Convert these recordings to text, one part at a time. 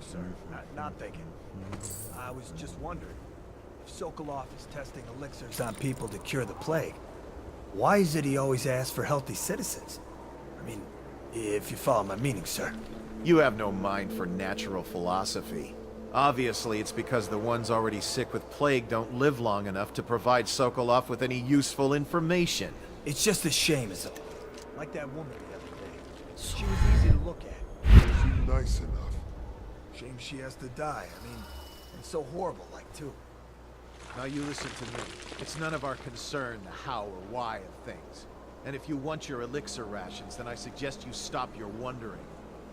sir. Not thinking. I was just wondering, if Sokolov is testing elixirs on people to cure the plague, why is it he always asks for healthy citizens? I mean, if you follow my meaning, sir. You have no mind for natural philosophy. Obviously, it's because the ones already sick with plague don't live long enough to provide Sokolov with any useful information. It's just a shame, isn't it? Like that woman the other day. She was easy to look at. She's nice enough. Shame she has to die. I mean, and so horrible, like, too. Now you listen to me. It's none of our concern the how or why of things. And if you want your elixir rations, then I suggest you stop your wondering.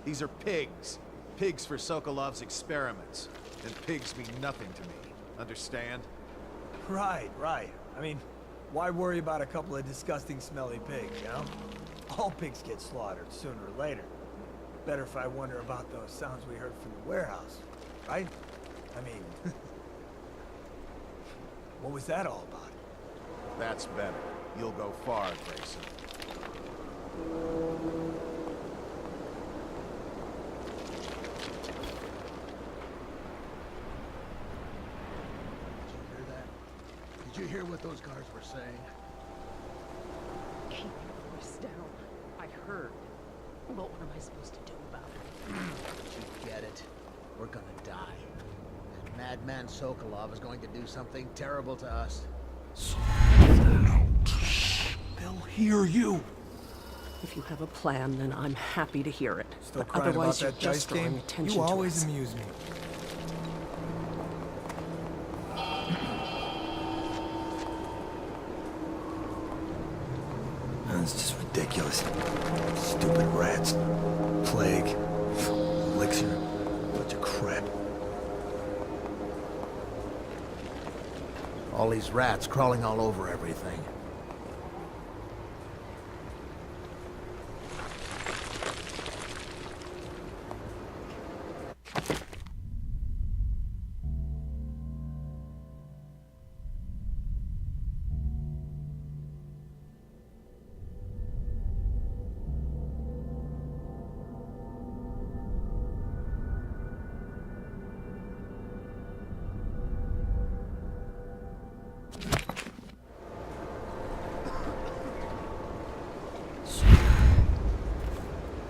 These are pigs. Pigs for Sokolov's experiments. And pigs mean nothing to me. Understand? Right. I mean, why worry about a couple of disgusting, smelly pigs, you know? All pigs get slaughtered sooner or later. Better if I wonder about those sounds we heard from the warehouse, right? I mean, what was that all about? That's better. You'll go far, Grayson. Did you hear what those guards were saying? Keep your voice down. I heard. But what am I supposed to do about it? You get it. We're gonna die. That madman Sokolov is going to do something terrible to us. They'll hear you. If you have a plan, then I'm happy to hear it. Still But crying otherwise, about you're that dice just drawing game? attention You to always us. amuse me. That's just ridiculous. Stupid rats. Plague. Elixir. Bunch of crap. All these rats crawling all over everything.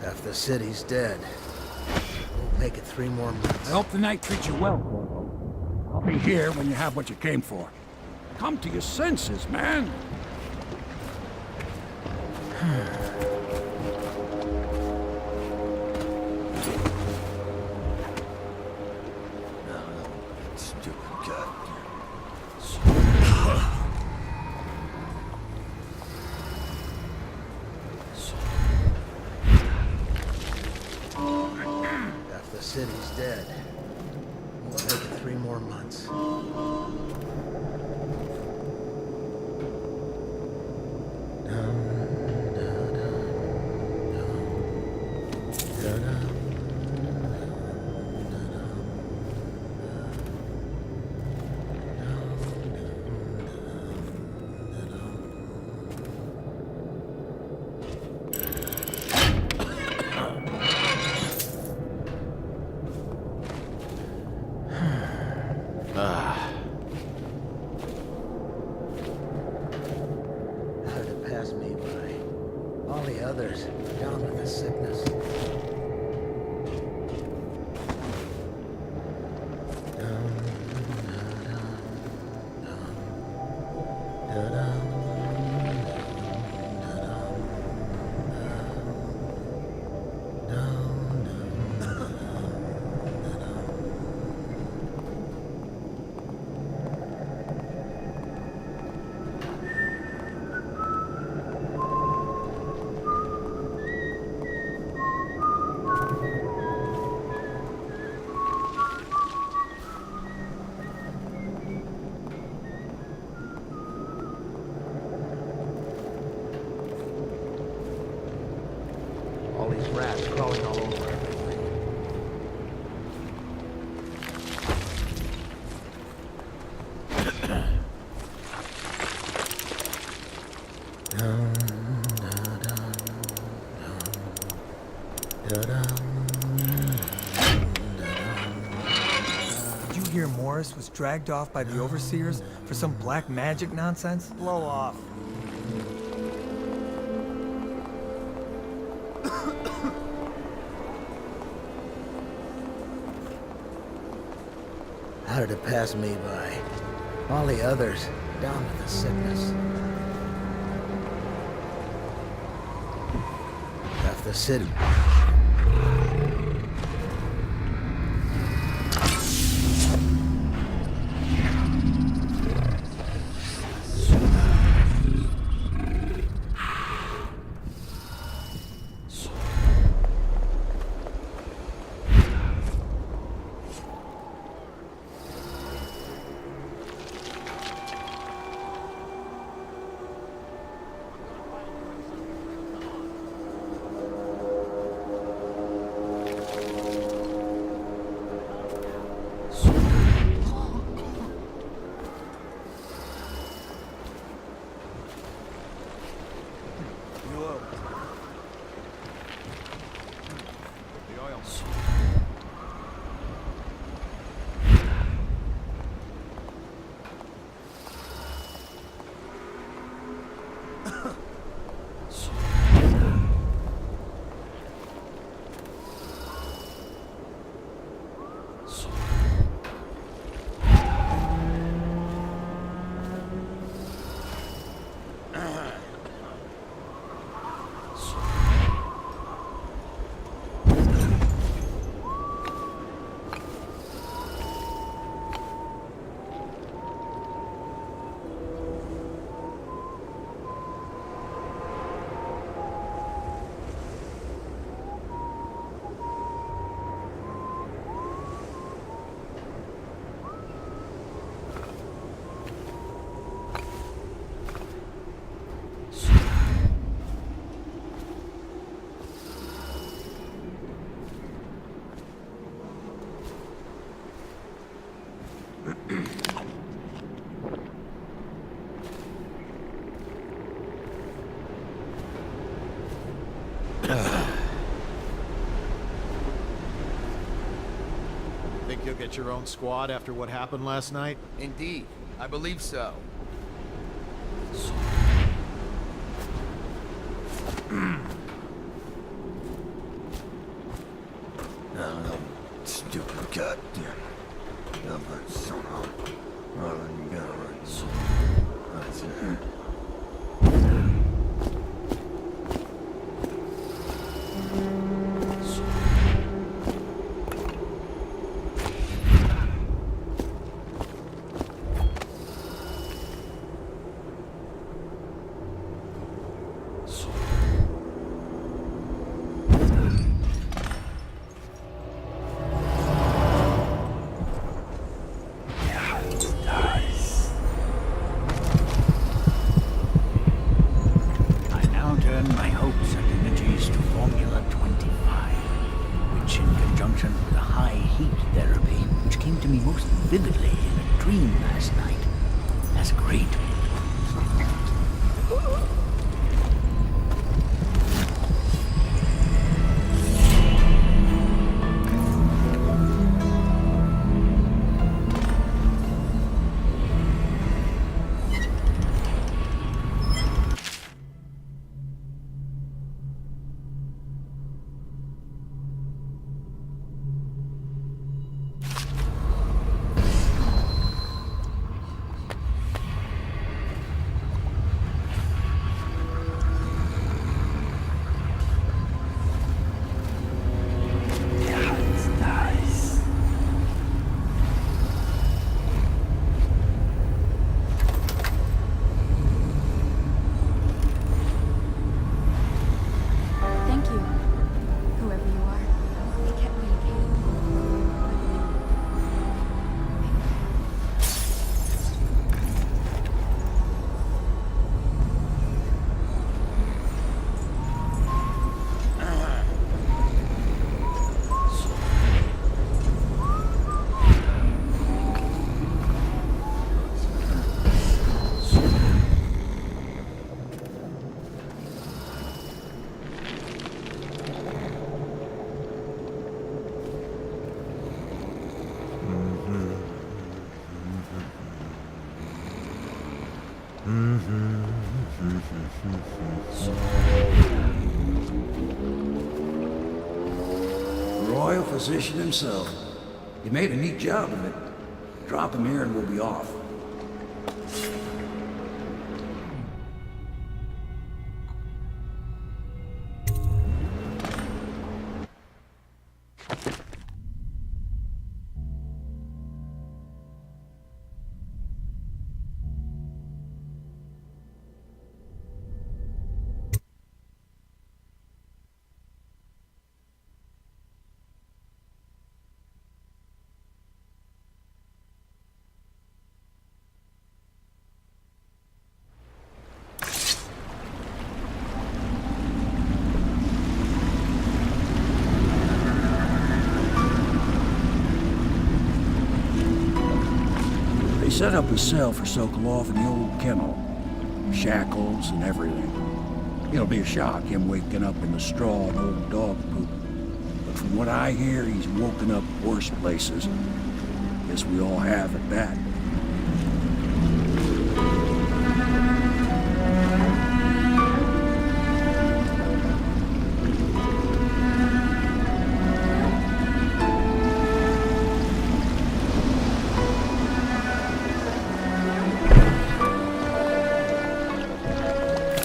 Half the city's dead. Won't make it 3 more months. I hope the night treats you well, Corvo. I'll be here when you have what you came for. Come to your senses, man. Stupid god. Half the city's dead. Won't make it 3 more months. How did it pass me by? All the others down with the sickness. All these rats crawling all over everything. hear Morris was dragged off by the overseers for some black magic nonsense? Blow off. How did it pass me by? All the others, down with the sickness. Half the city. Think you'll get your own squad after what happened last night? Indeed, I believe so. Stupid goddamn. royal physician himself. He made a neat job of it. Drop him here and we'll be off. They set up a cell for Sokolov in the old kennel. Shackles and everything. It'll be a shock, him waking up in the straw and old dog poop. But from what I hear, he's woken up worse places. Guess we all have at that.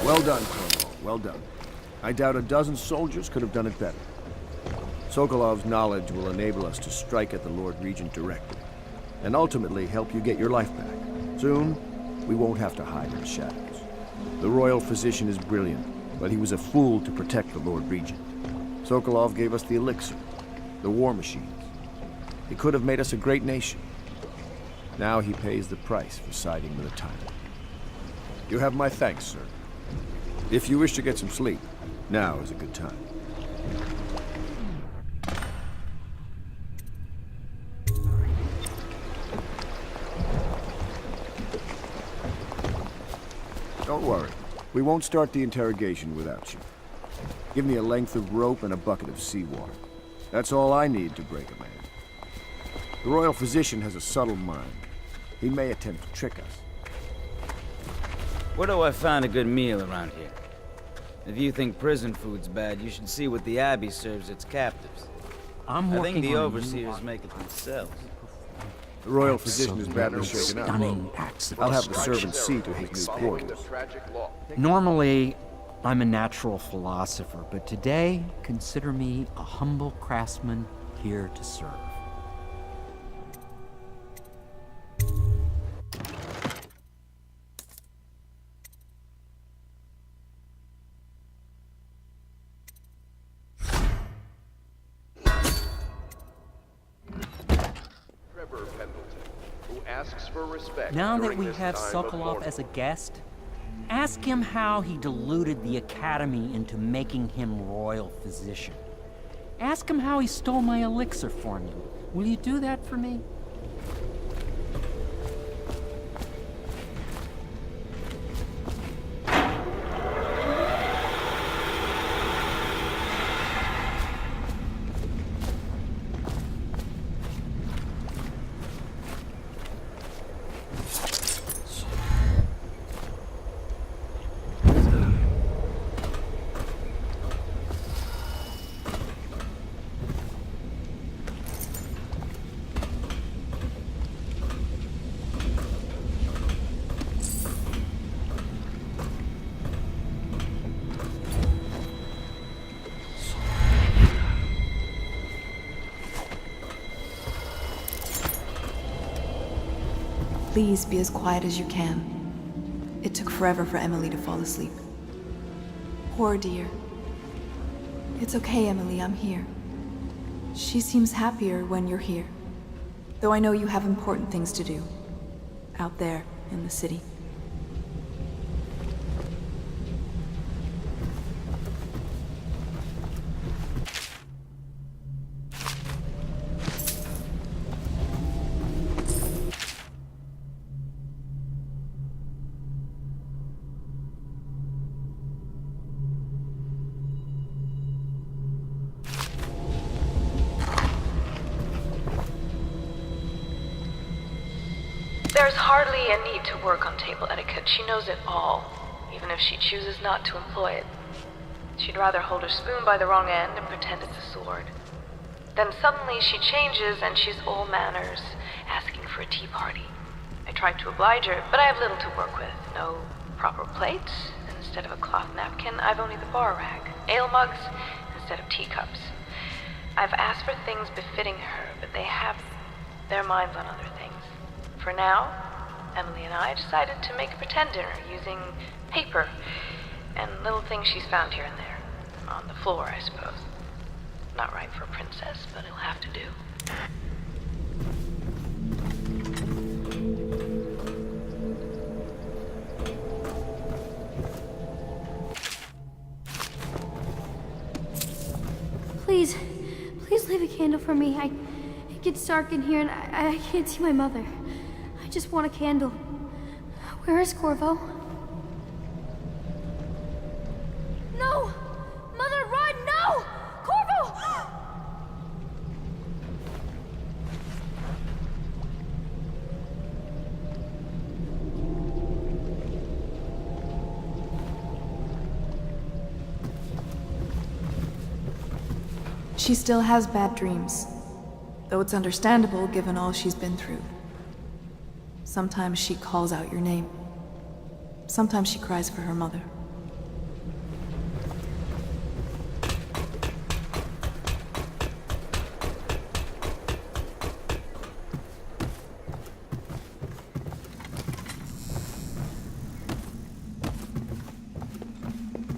Well done, Colonel. Well done. I doubt a dozen soldiers could have done it better. Sokolov's knowledge will enable us to strike at the Lord Regent directly, and ultimately help you get your life back. Soon, we won't have to hide in the shadows. The royal physician is brilliant, but he was a fool to protect the Lord Regent. Sokolov gave us the elixir, the war machines. He could have made us a great nation. Now he pays the price for siding with a tyrant. You have my thanks, sir. If you wish to get some sleep, now is a good time. Don't worry. We won't start the interrogation without you. Give me a length of rope and a bucket of seawater. That's all I need to break a man. The royal physician has a subtle mind. He may attempt to trick us. Where do I find a good meal around here? If you think prison food's bad, you should see what the Abbey serves its captives. I think the overseers make it themselves. The royal physician is badly shaken up. Stunning acts of I'll have the destruction. servants see to his new quarters. Normally, I'm a natural philosopher, but today, consider me a humble craftsman here to serve. Now that we have Sokolov as a guest, ask him how he deluded the Academy into making him royal physician. Ask him how he stole my elixir formula. Will you do that for me? Please be as quiet as you can. It took forever for Emily to fall asleep. Poor dear. It's okay, Emily, I'm here. She seems happier when you're here. Though I know you have important things to do. Out there, in the city. There's hardly a need to work on table etiquette. She knows it all, even if she chooses not to employ it. She'd rather hold her spoon by the wrong end and pretend it's a sword. Then suddenly she changes and she's all manners, asking for a tea party. I tried to oblige her, but I have little to work with. No proper plates. Instead of a cloth napkin, I've only the bar rag. Ale mugs instead of teacups. I've asked for things befitting her, but they have their minds on other things. For now, Emily and I decided to make a pretend dinner using paper and little things she's found here and there. On the floor, I suppose. Not right for a princess, but it'll have to do. Please, please leave a candle for me. It gets dark in here and I can't see my mother. I just want a candle. Where is Corvo? No! Mother, run! No! Corvo! She still has bad dreams, though it's understandable given all she's been through. Sometimes she calls out your name. Sometimes she cries for her mother.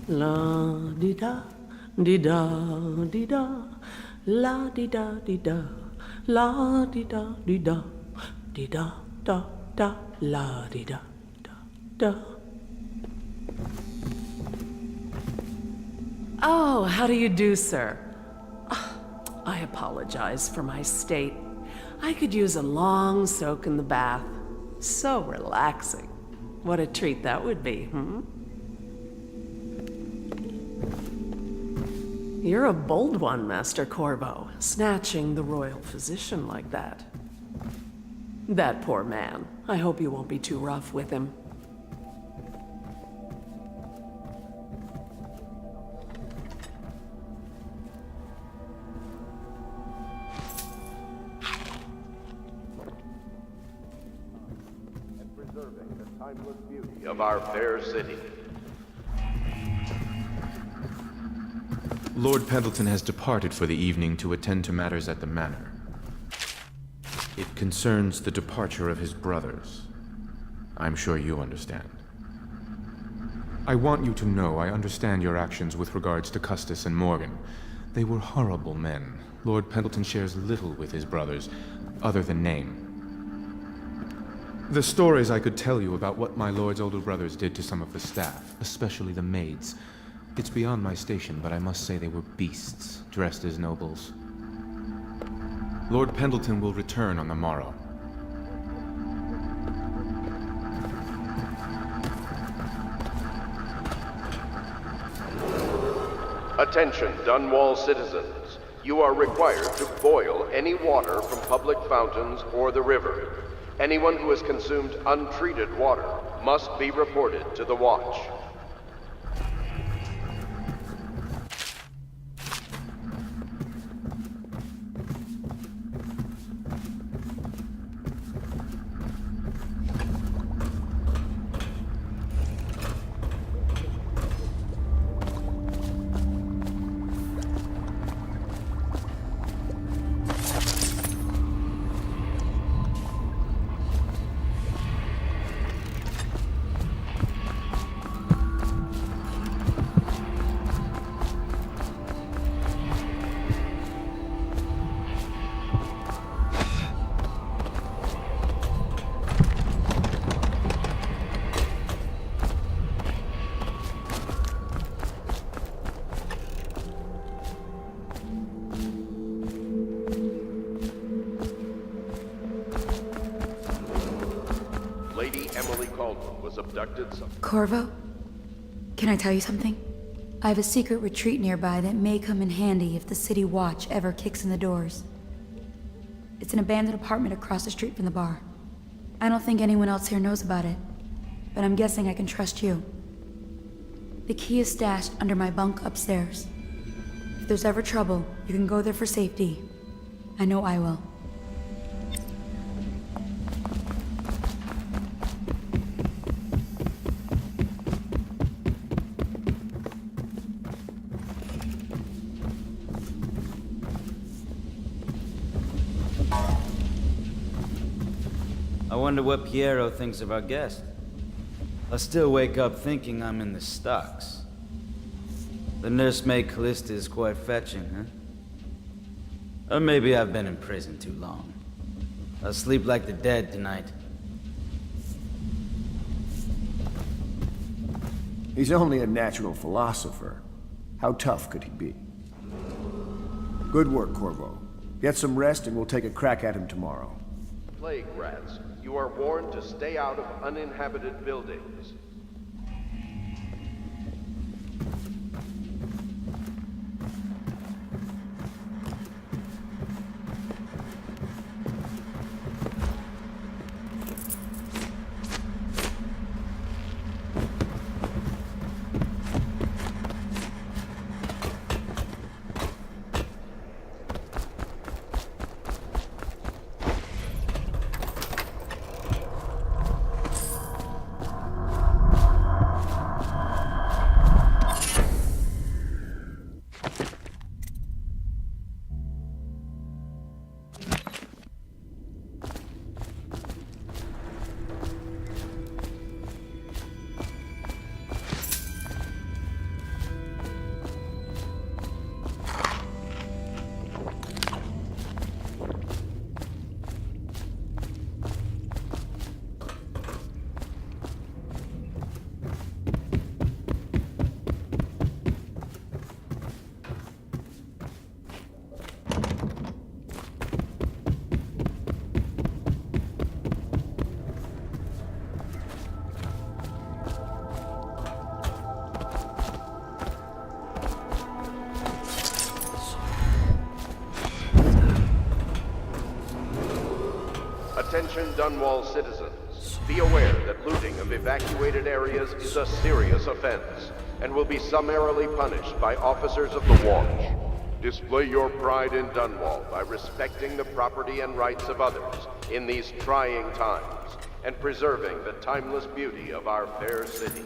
La di da di da di da, la di da di da, la di da di da, di da da da, la di da da da. Oh, how do you do, sir? I apologize for my state. I could use a long soak in the bath. So relaxing. What a treat that would be, You're a bold one, Master Corvo, snatching the royal physician like that. That poor man. I hope you won't be too rough with him. And preserving the timeless beauty of our fair city. Lord Pendleton has departed for the evening to attend to matters at the manor. It concerns the departure of his brothers. I'm sure you understand. I want you to know I understand your actions with regards to Custis and Morgan. They were horrible men. Lord Pendleton shares little with his brothers, other than name. The stories I could tell you about what my lord's older brothers did to some of the staff, especially the maids. It's beyond my station, but I must say they were beasts, dressed as nobles. Lord Pendleton will return on the morrow. Attention, Dunwall citizens. You are required to boil any water from public fountains or the river. Anyone who has consumed untreated water must be reported to the Watch. Corvo? Can I tell you something? I have a secret retreat nearby that may come in handy if the City Watch ever kicks in the doors. It's an abandoned apartment across the street from the bar. I don't think anyone else here knows about it, but I'm guessing I can trust you. The key is stashed under my bunk upstairs. If there's ever trouble, you can go there for safety, I know I will. I wonder what Piero thinks of our guest. I still wake up thinking I'm in the stocks. The nursemaid Callista is quite fetching, huh? Or maybe I've been in prison too long. I'll sleep like the dead tonight. He's only a natural philosopher. How tough could he be? Good work, Corvo. Get some rest and we'll take a crack at him tomorrow. Plague rats, you are warned to stay out of uninhabited buildings. Attention Dunwall citizens. Be aware that looting of evacuated areas is a serious offense and will be summarily punished by officers of the Watch. Display your pride in Dunwall by respecting the property and rights of others in these trying times and preserving the timeless beauty of our fair city.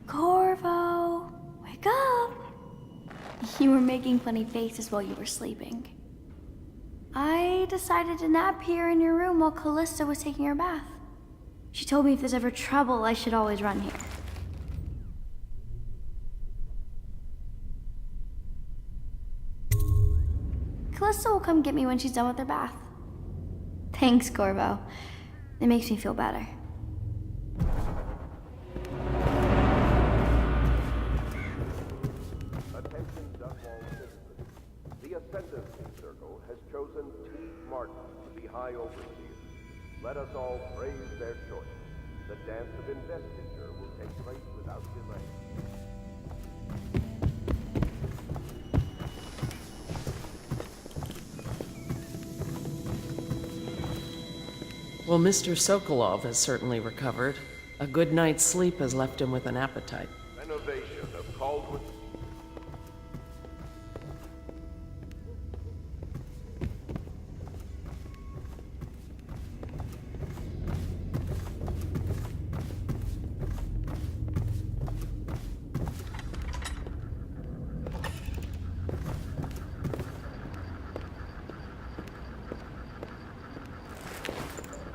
Corvo, wake up! You were making funny faces while you were sleeping. I decided to nap here in your room while Callista was taking her bath. She told me if there's ever trouble, I should always run here. Callista will come get me when she's done with her bath. Thanks, Corvo. It makes me feel better. Attention Dunwall citizens. The Ascendancy Circle has chosen T. Martin to be High Overseer. Let us all praise their choice. The dance of investiture will take place without delay. Well, Mr. Sokolov has certainly recovered. A good night's sleep has left him with an appetite. Renovation of Caldwell.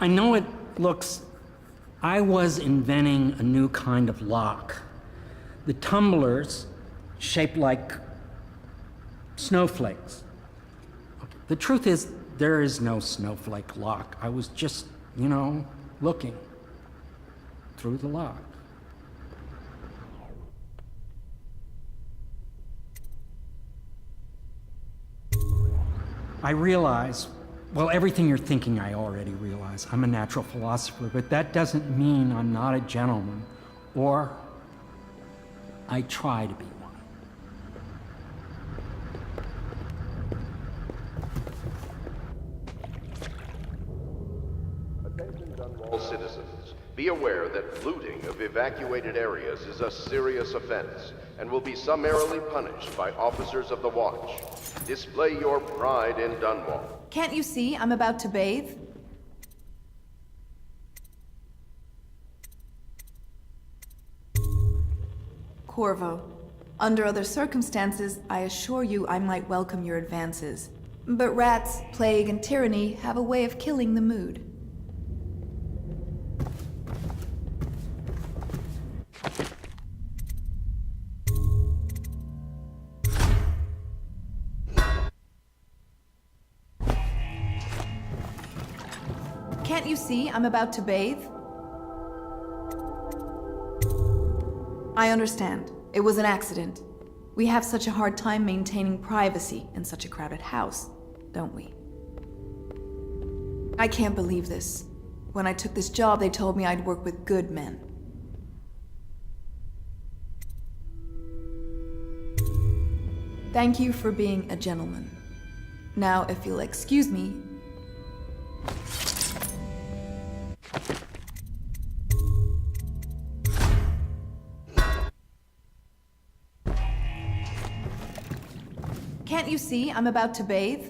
I know it looks... I was inventing a new kind of lock. The tumblers shaped like snowflakes. The truth is, there is no snowflake lock. I was just, looking through the lock. I realize, well, everything you're thinking I already realize. I'm a natural philosopher, but that doesn't mean I'm not a gentleman, or I try to be one. Attention Dunwall citizens. Be aware that looting of evacuated areas is a serious offense and will be summarily punished by officers of the Watch. Display your pride in Dunwall. Can't you see I'm about to bathe? Corvo, under other circumstances, I assure you I might welcome your advances. But rats, plague, and tyranny have a way of killing the mood. Can't you see I'm about to bathe? I understand. It was an accident. We have such a hard time maintaining privacy in such a crowded house, don't we? I can't believe this. When I took this job, they told me I'd work with good men. Thank you for being a gentleman. Now, if you'll excuse me, can't you see I'm about to bathe?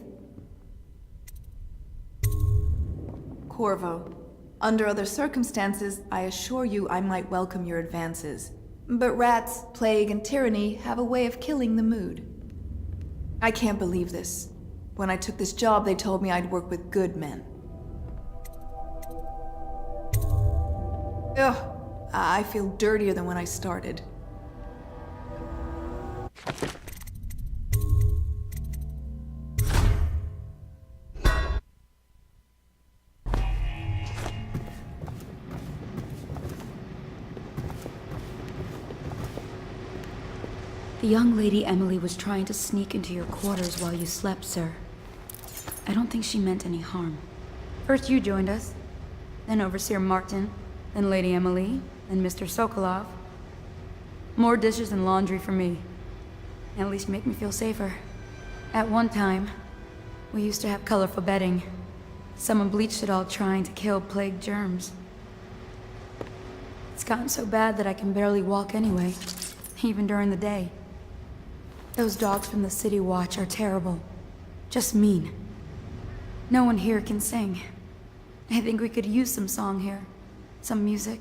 Corvo, under other circumstances, I assure you I might welcome your advances. But rats, plague, and tyranny have a way of killing the mood. I can't believe this. When I took this job, they told me I'd work with good men. Ugh, I feel dirtier than when I started. The young lady Emily was trying to sneak into your quarters while you slept, sir. I don't think she meant any harm. First you joined us, then Overseer Martin, then Lady Emily, then Mr. Sokolov. More dishes and laundry for me. At least make me feel safer. At one time, we used to have colorful bedding. Someone bleached it all trying to kill plague germs. It's gotten so bad that I can barely walk anyway, even during the day. Those dogs from the City Watch are terrible. Just mean. No one here can sing. I think we could use some song here. Some music.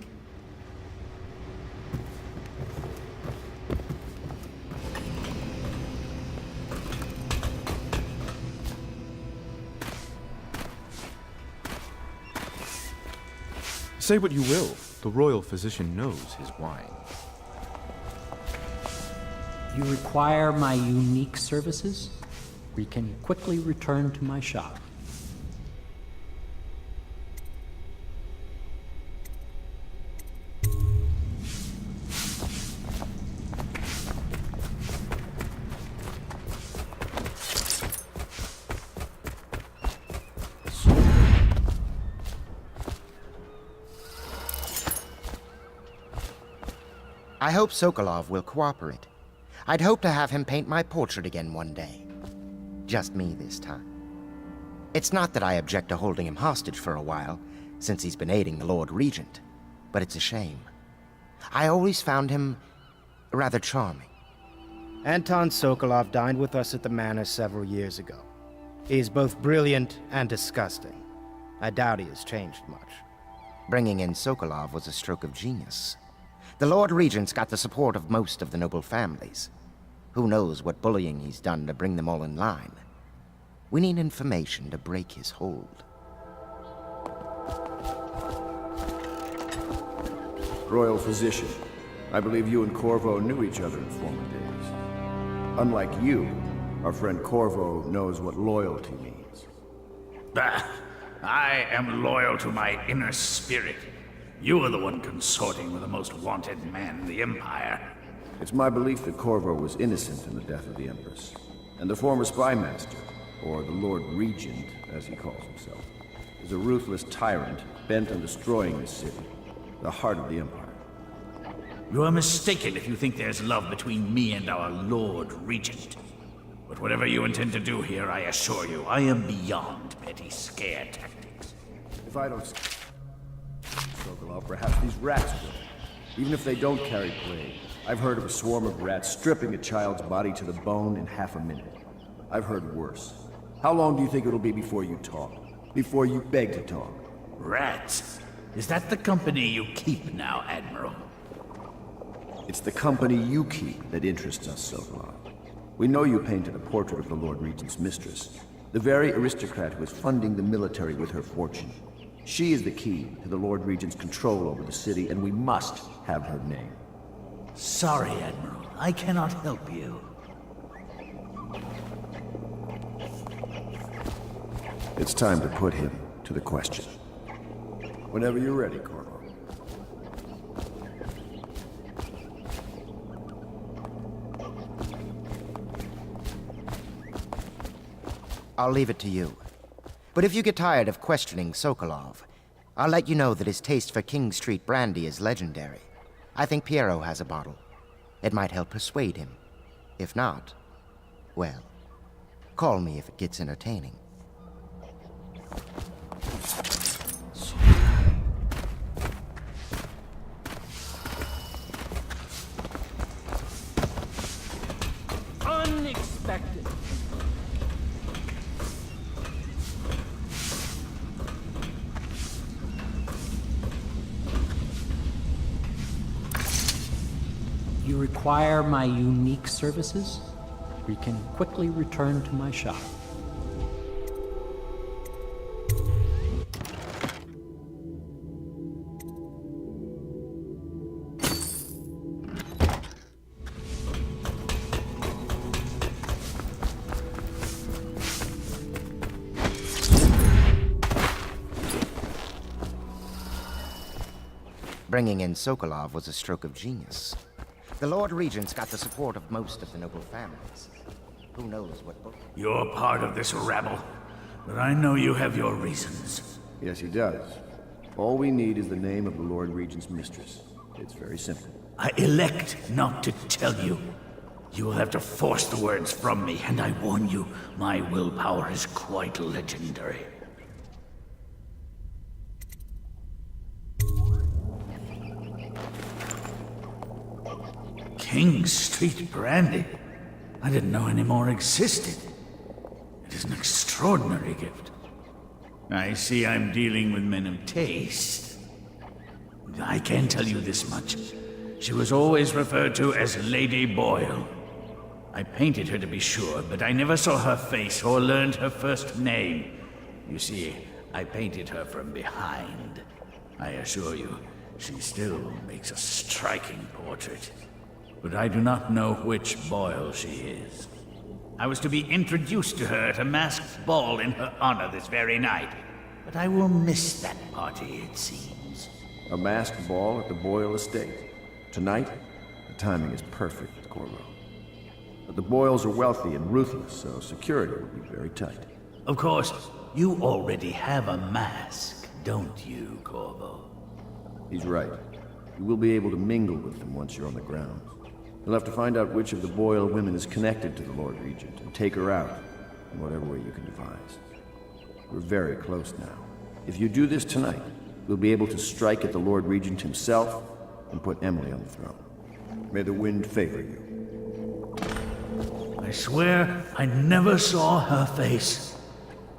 Say what you will, the royal physician knows his wine. You require my unique services? We can quickly return to my shop. I hope Sokolov will cooperate. I'd hope to have him paint my portrait again one day. Just me this time. It's not that I object to holding him hostage for a while, since he's been aiding the Lord Regent, but it's a shame. I always found him rather charming. Anton Sokolov dined with us at the manor several years ago. He is both brilliant and disgusting. I doubt he has changed much. Bringing in Sokolov was a stroke of genius. The Lord Regent's got the support of most of the noble families. Who knows what bullying he's done to bring them all in line. We need information to break his hold. Royal Physician, I believe you and Corvo knew each other in former days. Unlike you, our friend Corvo knows what loyalty means. Bah! I am loyal to my inner spirit. You are the one consorting with the most wanted man in the Empire. It's my belief that Corvo was innocent in the death of the Empress, and the former spy master, or the Lord Regent, as he calls himself, is a ruthless tyrant bent on destroying this city, the heart of the Empire. You are mistaken if you think there's love between me and our Lord Regent. But whatever you intend to do here, I assure you, I am beyond petty scare tactics. If I don't... Sokolov, perhaps these rats will. Even if they don't carry plague, I've heard of a swarm of rats stripping a child's body to the bone in half a minute. I've heard worse. How long do you think it'll be before you talk? Before you beg to talk? Rats? Is that the company you keep now, Admiral? It's the company you keep that interests us, Sokolov. We know you painted a portrait of the Lord Regent's mistress, the very aristocrat who is funding the military with her fortune. She is the key to the Lord Regent's control over the city, and we must have her name. Sorry, Admiral. I cannot help you. It's time to put him to the question. Whenever you're ready, Corvo. I'll leave it to you. But if you get tired of questioning Sokolov, I'll let you know that his taste for King Street brandy is legendary. I think Piero has a bottle. It might help persuade him. If not, well, call me if it gets entertaining. Unexpected. You require my unique services? You can quickly return to my shop. Bringing in Sokolov was a stroke of genius. The Lord Regent's got the support of most of the noble families. Who knows what book... You're part of this rabble, but I know you have your reasons. Yes, he does. All we need is the name of the Lord Regent's mistress. It's very simple. I elect not to tell you. You will have to force the words from me, and I warn you, my willpower is quite legendary. King Street brandy? I didn't know any more existed. It is an extraordinary gift. I see I'm dealing with men of taste. I can tell you this much. She was always referred to as Lady Boyle. I painted her to be sure, but I never saw her face or learned her first name. You see, I painted her from behind. I assure you, she still makes a striking portrait. But I do not know which Boyle she is. I was to be introduced to her at a masked ball in her honor this very night. But I will miss that party, it seems. A masked ball at the Boyle estate. Tonight? The timing is perfect, Corvo. But the Boyles are wealthy and ruthless, so security will be very tight. Of course, you already have a mask, don't you, Corvo? He's right. You will be able to mingle with them once you're on the ground. You'll have to find out which of the Boyle women is connected to the Lord Regent and take her out in whatever way you can devise. We're very close now. If you do this tonight, we'll be able to strike at the Lord Regent himself and put Emily on the throne. May the wind favor you. I swear I never saw her face.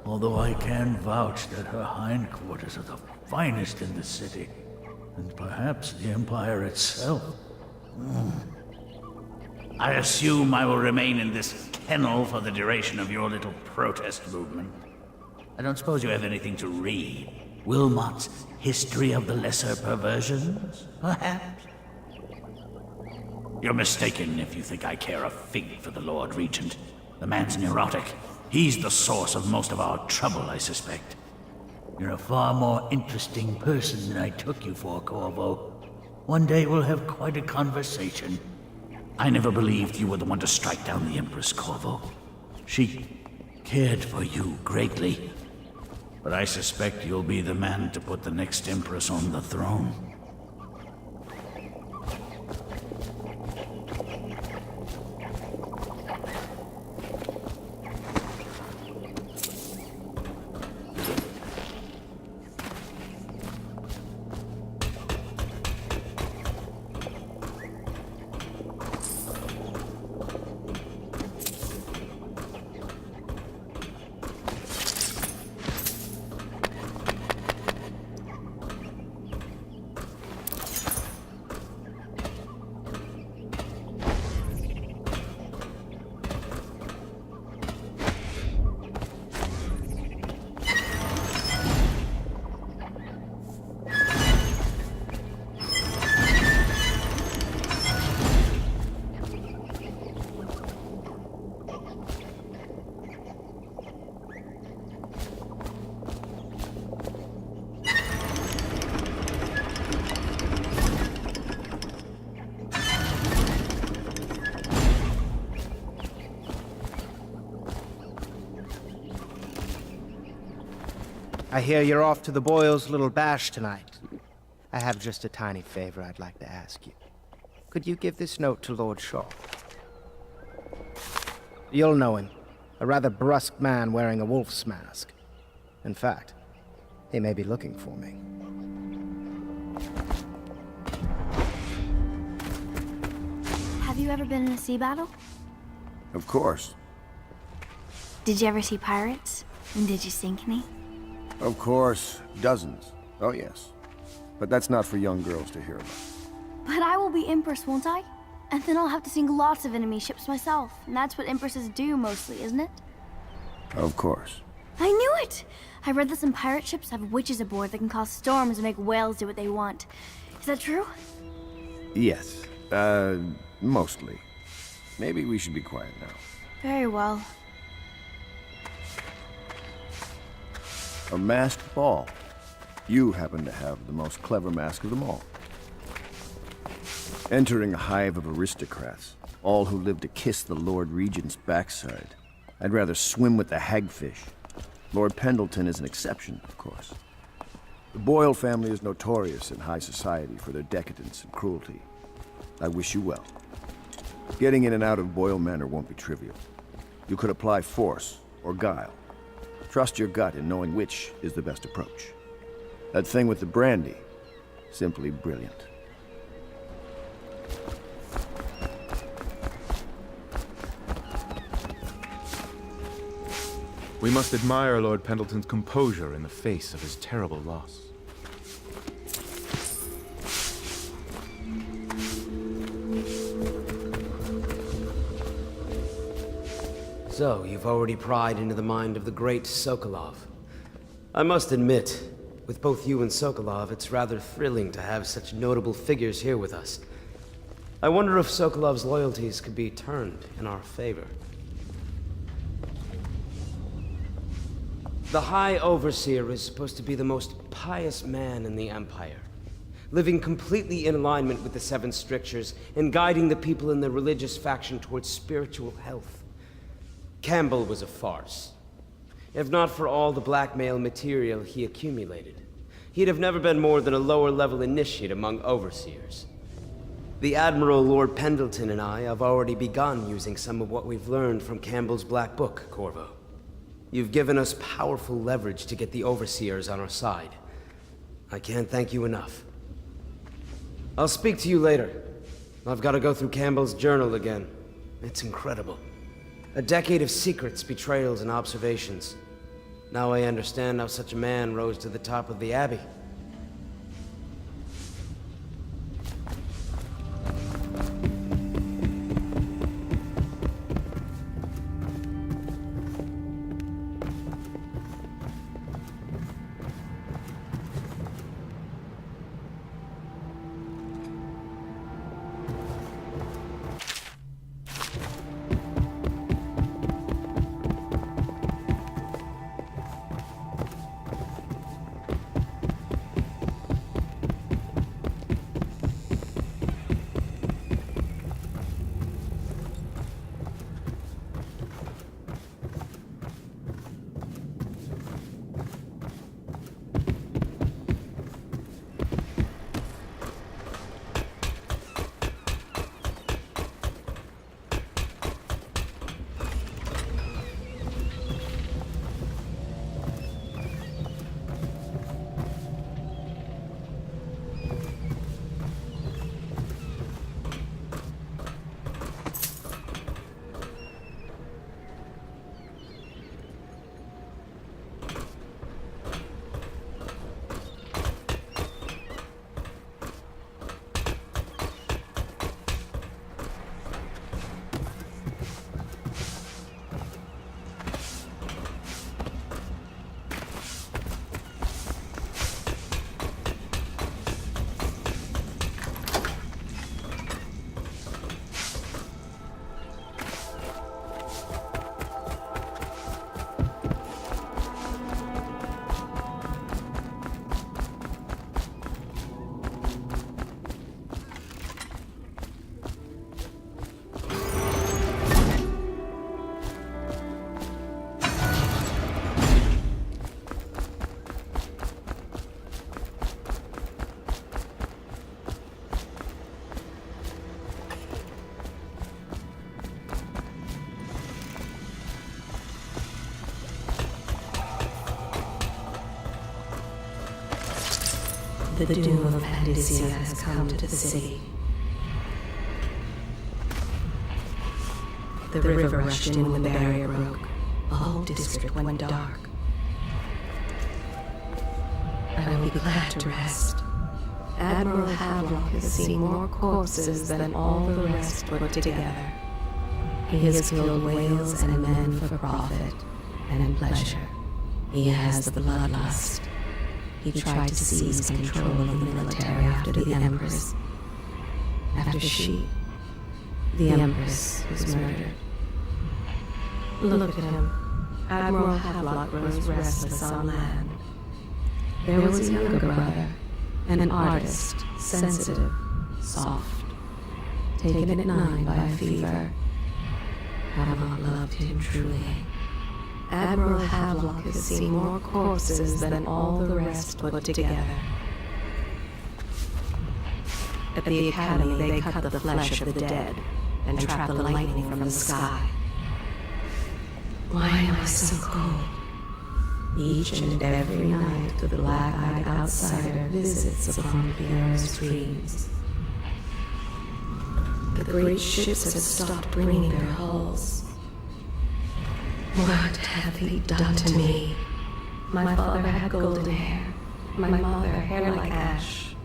Although I can vouch that her hindquarters are the finest in the city. And perhaps the Empire itself. I assume I will remain in this kennel for the duration of your little protest movement. I don't suppose you have anything to read. Wilmot's History of the Lesser Perversions, perhaps? You're mistaken if you think I care a fig for the Lord Regent. The man's neurotic. He's the source of most of our trouble, I suspect. You're a far more interesting person than I took you for, Corvo. One day we'll have quite a conversation. I never believed you were the one to strike down the Empress, Corvo. She cared for you greatly. But I suspect you'll be the man to put the next Empress on the throne. I hear you're off to the Boyles' little bash tonight. I have just a tiny favor I'd like to ask you. Could you give this note to Lord Shaw? You'll know him. A rather brusque man wearing a wolf's mask. In fact, he may be looking for me. Have you ever been in a sea battle? Of course. Did you ever see pirates? And did you sink any? Of course. Dozens. Oh, yes. But that's not for young girls to hear about. But I will be Empress, won't I? And then I'll have to sink lots of enemy ships myself. And that's what Empresses do mostly, isn't it? Of course. I knew it! I read that some pirate ships have witches aboard that can cause storms and make whales do what they want. Is that true? Yes. Mostly. Maybe we should be quiet now. Very well. A masked ball. You happen to have the most clever mask of them all. Entering a hive of aristocrats, all who live to kiss the Lord Regent's backside. I'd rather swim with the hagfish. Lord Pendleton is an exception, of course. The Boyle family is notorious in high society for their decadence and cruelty. I wish you well. Getting in and out of Boyle Manor won't be trivial. You could apply force or guile. Trust your gut in knowing which is the best approach. That thing with the brandy, simply brilliant. We must admire Lord Pendleton's composure in the face of his terrible loss. So, you've already pried into the mind of the great Sokolov. I must admit, with both you and Sokolov, it's rather thrilling to have such notable figures here with us. I wonder if Sokolov's loyalties could be turned in our favor. The High Overseer is supposed to be the most pious man in the Empire, living completely in alignment with the Seven Strictures and guiding the people in the religious faction towards spiritual health. Campbell was a farce. If not for all the blackmail material he accumulated, he'd have never been more than a lower-level initiate among overseers. The Admiral Lord Pendleton and I have already begun using some of what we've learned from Campbell's Black Book, Corvo. You've given us powerful leverage to get the overseers on our side. I can't thank you enough. I'll speak to you later. I've got to go through Campbell's journal again. It's incredible. A decade of secrets, betrayals, and observations. Now I understand how such a man rose to the top of the Abbey. The doom of Pandyssia has come to the city. The river rushed in when the barrier broke. The whole district went dark. I will be glad to rest. Admiral Havelock has seen more corpses than all the rest put together. He has killed whales and men for profit and pleasure. He has the bloodlust. He tried to seize control of the military after the Empress. After the Empress was murdered. Look at him. Admiral Havelock grows restless on land. There was a younger brother, an artist, sensitive, soft, taken at 9 by a fever. Havelock loved him truly. Admiral Havelock has seen more corpses than all the rest put together. At the Academy, they cut the flesh of the dead and trap the lightning from the sky. Why am I so cold? Each and every night, the black-eyed outsider visits upon Pierre's dreams. The great ships have stopped bringing their hulls. What have they done to me? My father had golden hair. My mother, hair like ash.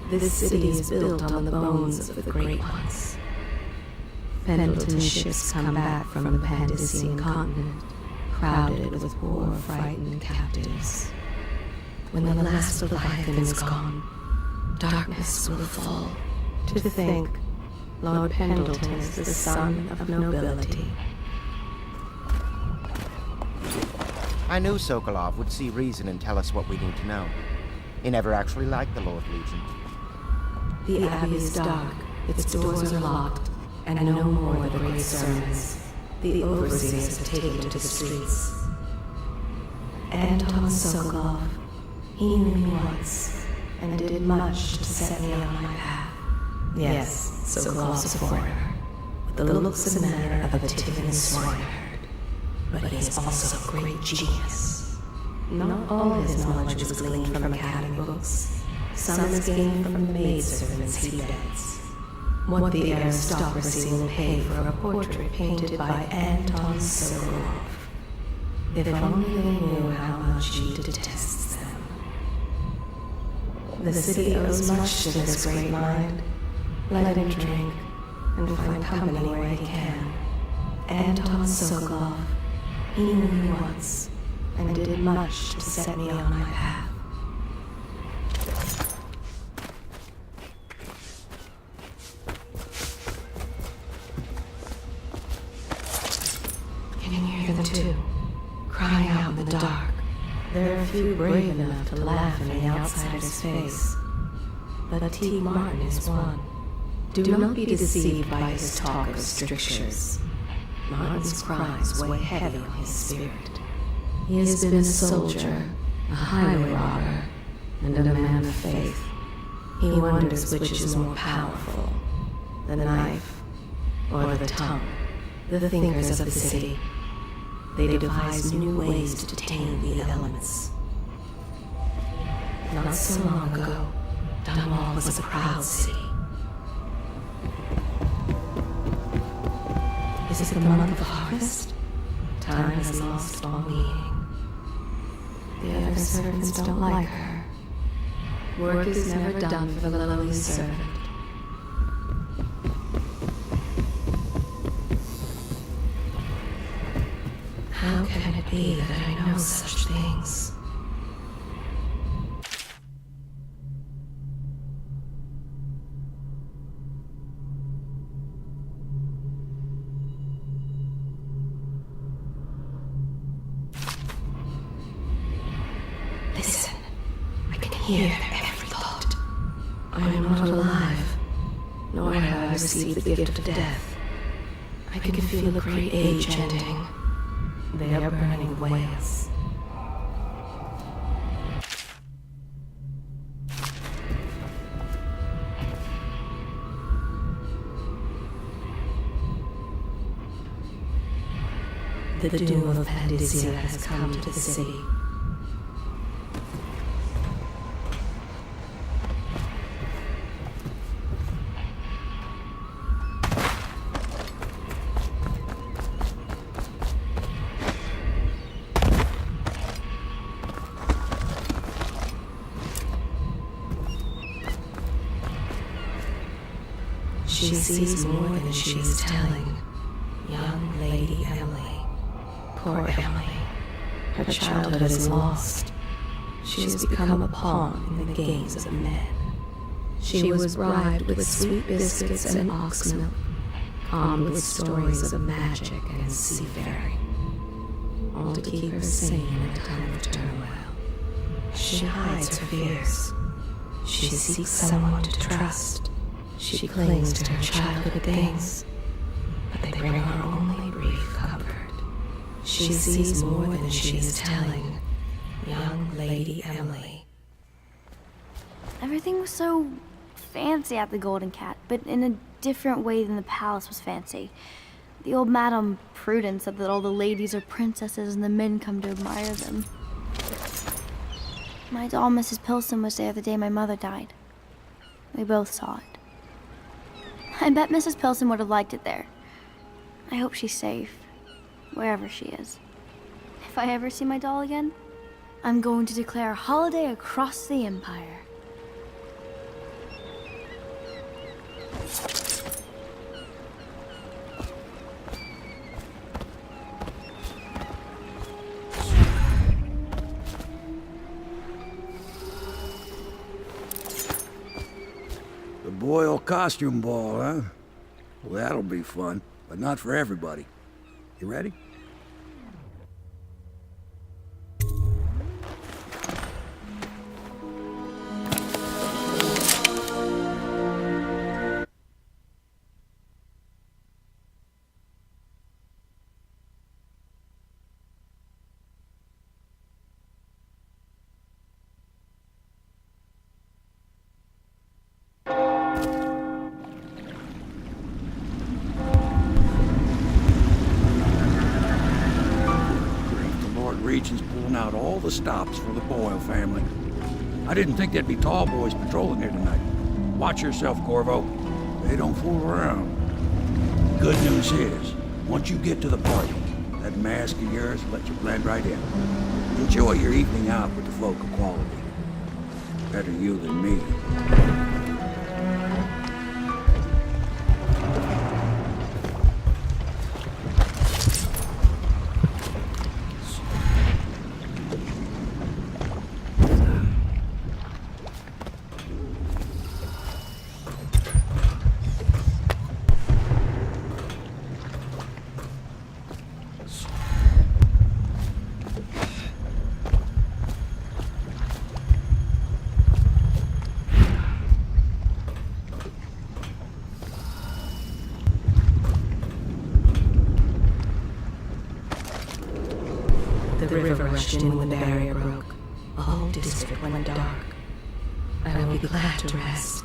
This city is built on the bones of the great ones. Pendleton's ships come back from the Pandyssian continent, crowded with poor, frightened captives. When the last Leviathan is gone, darkness will fall. To think, Lord Pendleton is the son of nobility. I knew Sokolov would see reason and tell us what we need to know. He never actually liked the Lord Regent. The Abbey is dark, its doors are locked, and no more the great sermons. The overseers have taken to the streets. Anton Sokolov, he knew me once, and did much to set me on my path. Yes, Sokolov's a foreigner, with the looks and manner of a Tivin swineherd. But he is also a great genius. Not all his knowledge was gleaned from academy books. Some is gained from the maidservants he beds. What the aristocracy will pay for a portrait painted by Anton Sokolov. If only they knew how much he detests them. The city owes much to this great mind. Let him drink, and find company where he can. Anton Sokolov, he knew me once, and did much to set me on my path. Can you hear them too? Crying out in the dark. There are few brave enough to laugh in the outsider's face. But T. Martin is one. Do not be deceived by his talk of strictures. Martin's crimes weigh heavy on his spirit. He has been a soldier, a highway robber, and a man of faith. He wonders which is more powerful, the knife or the tongue. The thinkers of the city, they devise new ways to tame the elements. Not so long ago, Dunwall was a proud city. Is it the month of harvest? Time has lost all meaning. The other servants don't like her. Work is never done for the lowly servant. How can it be that I know such things? Listen, I can hear their every thought. I am not alive, nor have I received the gift of death. I can feel a great age ending. They are burning whales. The doom of Pandyssia has come to the city. She sees more than she is telling. Young Lady Emily. Poor Emily. Her childhood is lost. She has become a pawn in the games of men. She was bribed with sweet biscuits and ox milk, armed with stories of magic and seafaring, all to keep her sane in a time of turmoil. She hides her fears. She seeks someone to trust. She clings to her childhood things, but they bring her only brief comfort. She sees more than she is telling. Young Lady Emily. Everything was so fancy at the Golden Cat, but in a different way than the palace was fancy. The old Madame Prudence said that all the ladies are princesses and the men come to admire them. My doll, Mrs. Pilson, was there the day my mother died. We both saw it. I bet Mrs. Pilson would have liked it there. I hope she's safe, wherever she is. If I ever see my doll again, I'm going to declare a holiday across the Empire. The Boyle costume ball, huh? Well, that'll be fun, but not for everybody. You ready? Regent's pulling out all the stops for the Boyle family. I didn't think there'd be tall boys patrolling here tonight. Watch yourself, Corvo. They don't fool around. Good news is, once you get to the party, that mask of yours will let you blend right in. Enjoy your evening out with the folk of quality. Better you than me. The river rushed in when the barrier broke. The whole district went dark. I will be glad to rest.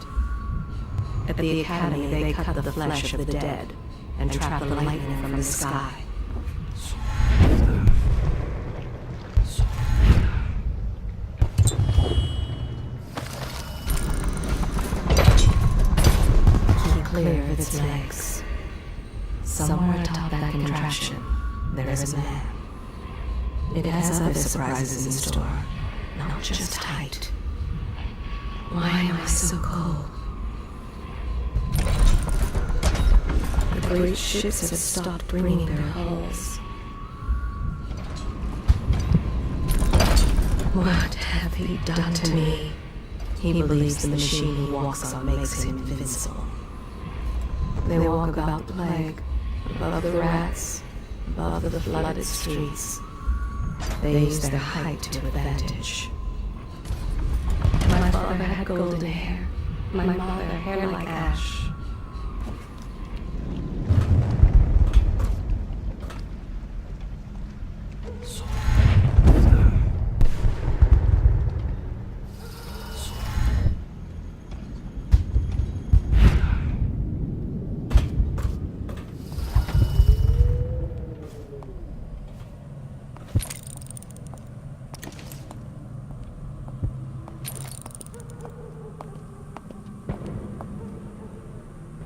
At the academy, they cut the flesh of the dead and trap the lightning from the sky. Keep clear of its legs. Somewhere atop that contraption, there is a man. It has other surprises in store, not just height. Why am I so cold? The great ships have stopped bringing their hulls. What have they done to me? He believes the machine he walks on makes him invincible. They walk about the plague, above the rats, above the flooded streets. They use their height to advantage. My father had golden hair. My mother, hair like ash.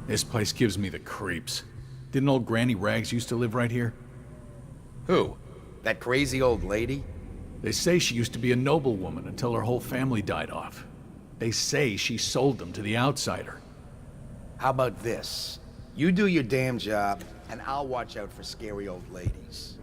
This place gives me the creeps. Didn't old Granny Rags used to live right here? Who? That crazy old lady? They say she used to be a noblewoman until her whole family died off. They say she sold them to the outsider. How about this? You do your damn job, and I'll watch out for scary old ladies.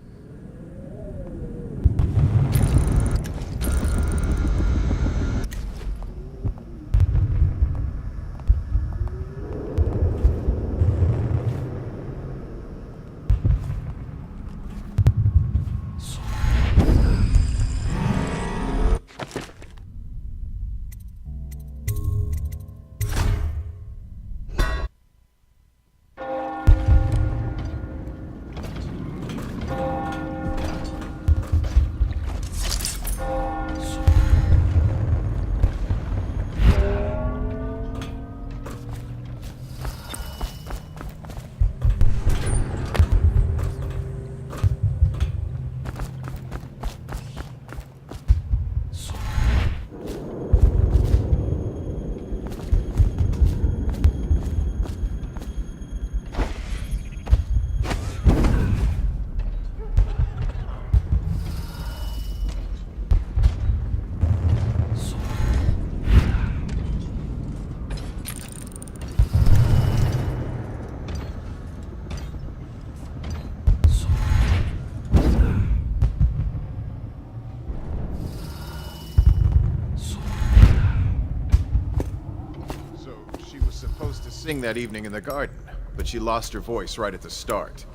Sing that evening in the garden, but she lost her voice right at the start.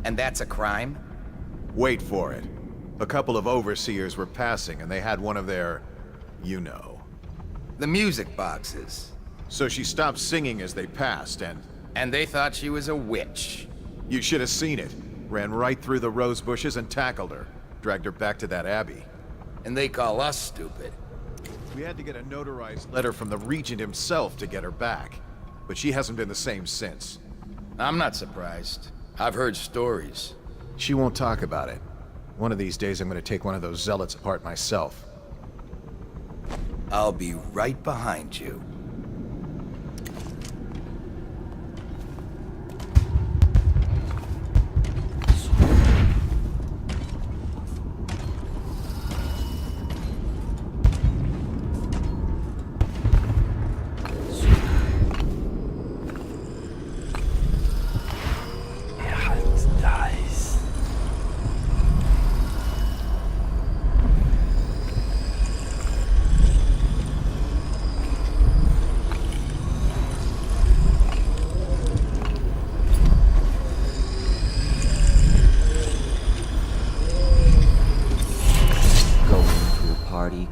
And that's a crime? Wait for it. A couple of overseers were passing and they had one of their, you know. The music boxes. So she stopped singing as they passed and... And they thought she was a witch. You should have seen it. Ran right through the rose bushes and tackled her. Dragged her back to that abbey. And they call us stupid. We had to get a notarized letter from the Regent himself to get her back. But she hasn't been the same since. I'm not surprised. I've heard stories. She won't talk about it. One of these days I'm gonna take one of those zealots apart myself. I'll be right behind you.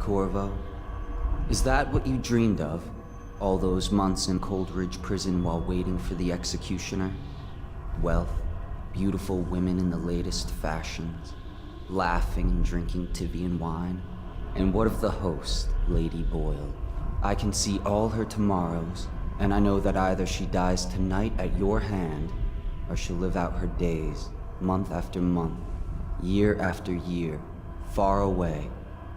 Corvo? Is that what you dreamed of? All those months in Coldridge Prison while waiting for the executioner? Wealth, beautiful women in the latest fashions, laughing and drinking Tivian wine? And what of the host, Lady Boyle? I can see all her tomorrows, and I know that either she dies tonight at your hand, or she'll live out her days, month after month, year after year, far away,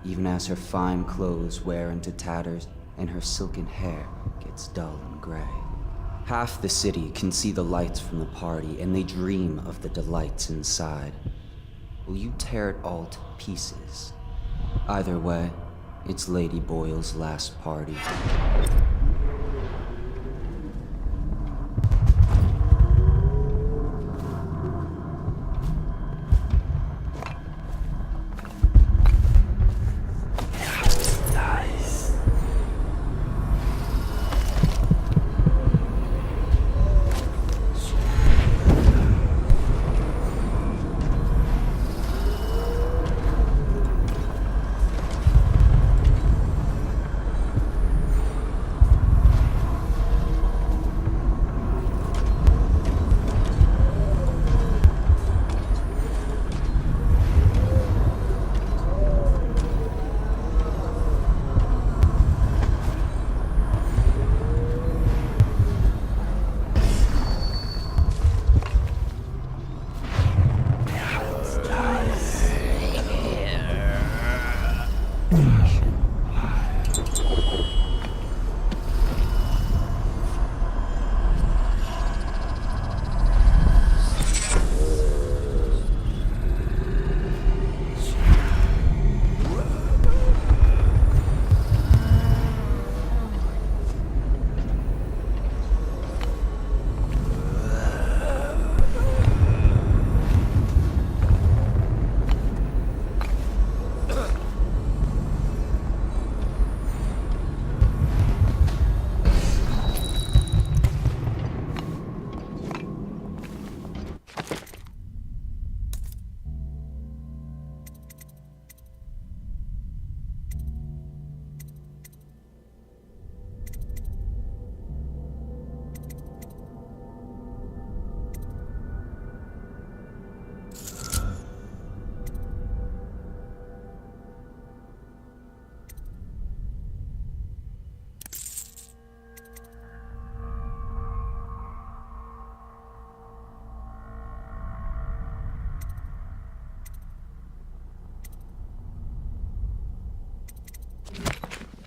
even as her fine clothes wear into tatters and her silken hair gets dull and gray. Half the city can see the lights from the party, and they dream of the delights inside. Will you tear it all to pieces? Either way, it's Lady Boyle's last party.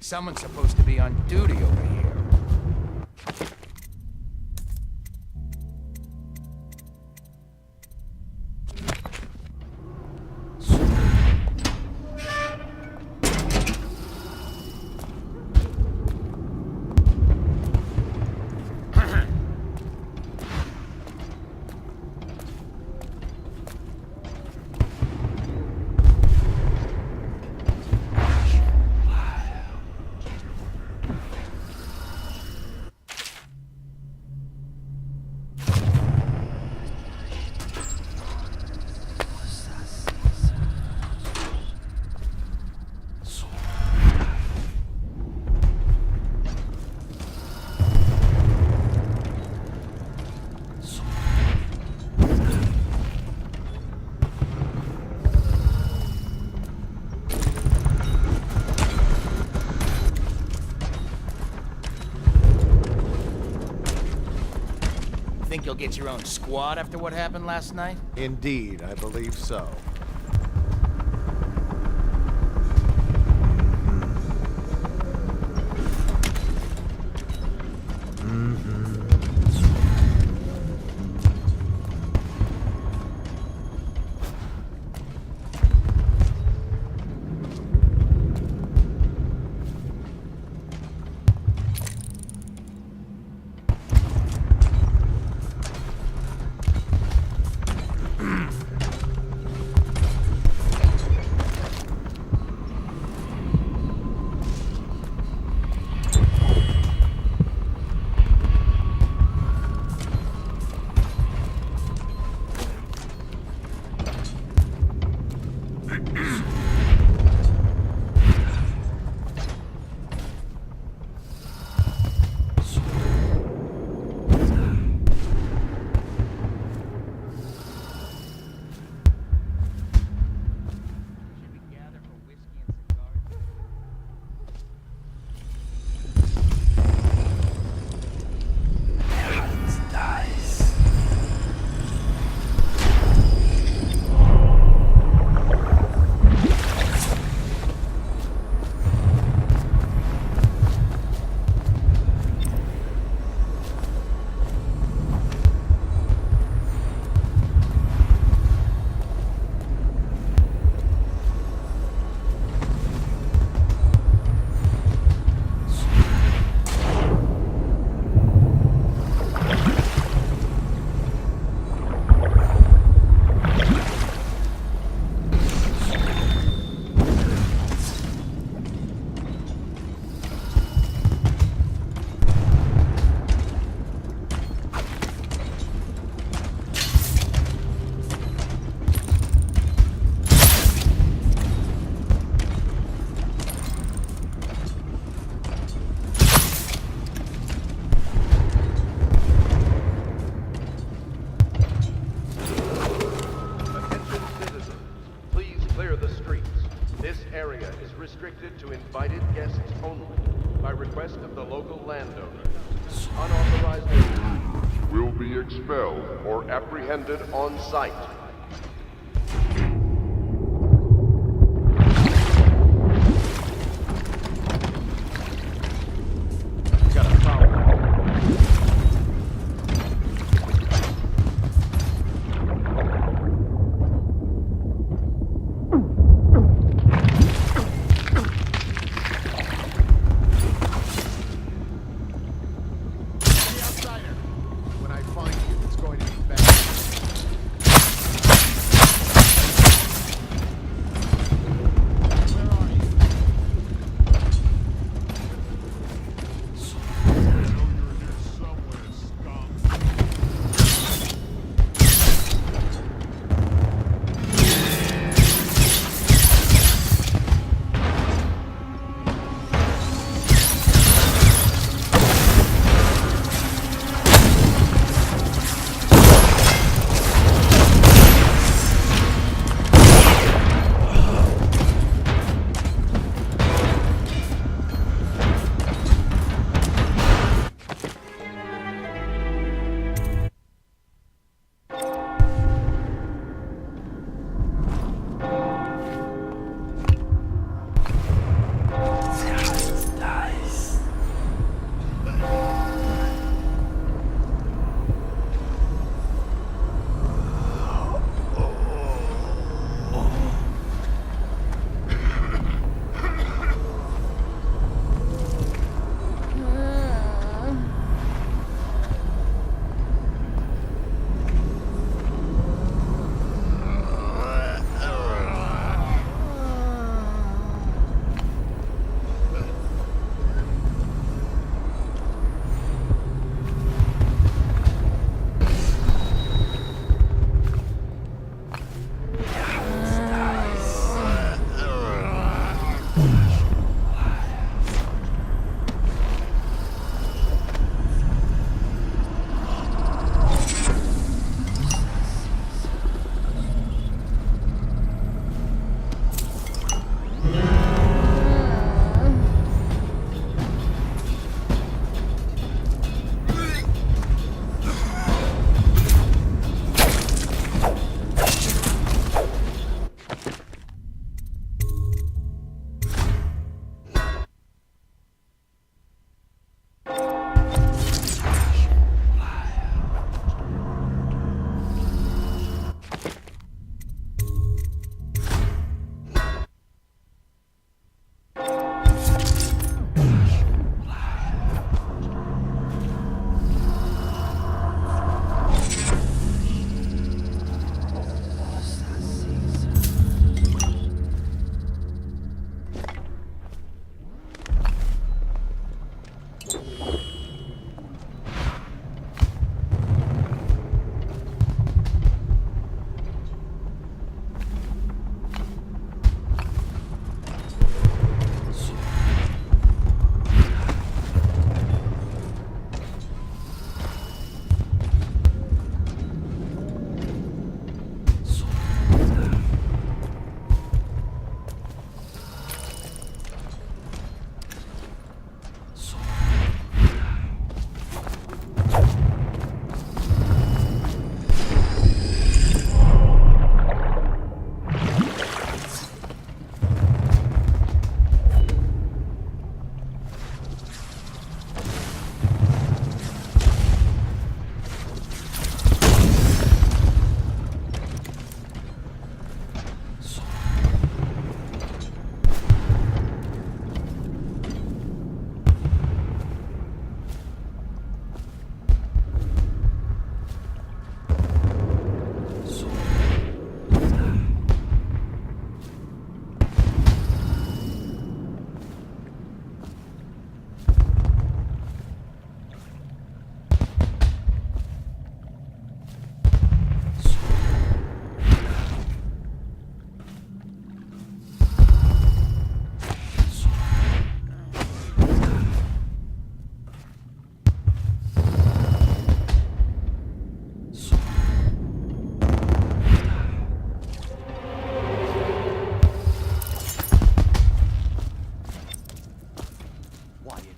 Someone's supposed to be on duty over here. Think you'll get your own squad after what happened last night? Indeed, I believe so. restricted to invited guests only, by request of the local landowners. Unauthorized visitors will be expelled or apprehended on site.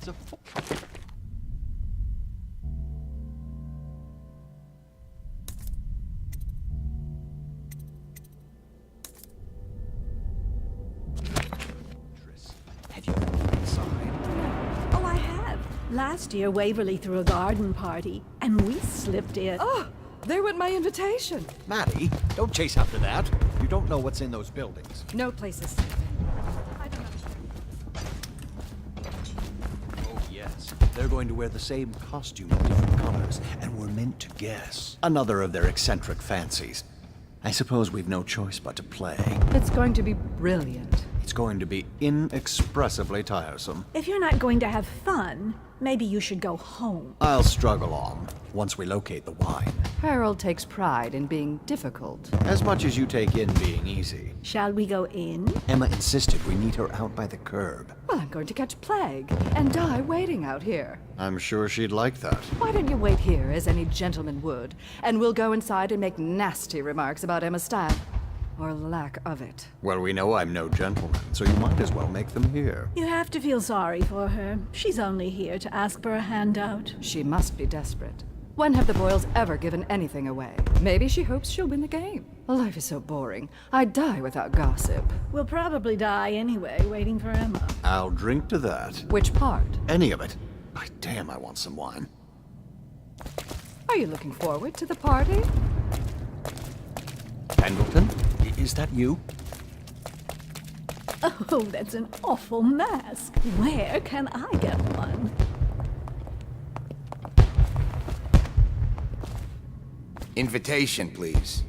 a... Oh, I have. Last year, Waverly threw a garden party, and we slipped in. Oh, there went my invitation. Maddie, don't chase after that. You don't know what's in those buildings. No place is safe. Oh, yes. They're going to wear the same costume in different colors, and we're meant to guess. Another of their eccentric fancies. I suppose we've no choice but to play. It's going to be brilliant. It's going to be inexpressibly tiresome. If you're not going to have fun, maybe you should go home. I'll struggle on, once we locate the wine. Harold takes pride in being difficult. As much as you take in being easy. Shall we go in? Emma insisted we meet her out by the curb. Well, I'm going to catch plague and die waiting out here. I'm sure she'd like that. Why don't you wait here, as any gentleman would, and we'll go inside and make nasty remarks about Emma's style. Or lack of it. Well, we know I'm no gentleman, so you might as well make them here. You have to feel sorry for her. She's only here to ask for a handout. She must be desperate. When have the Boyles ever given anything away? Maybe she hopes she'll win the game. Life is so boring. I'd die without gossip. We'll probably die anyway, waiting for Emma. I'll drink to that. Which part? Any of it. By damn, I want some wine. Are you looking forward to the party? Pendleton? Is that you? Oh, that's an awful mask. Where can I get one? Invitation, please.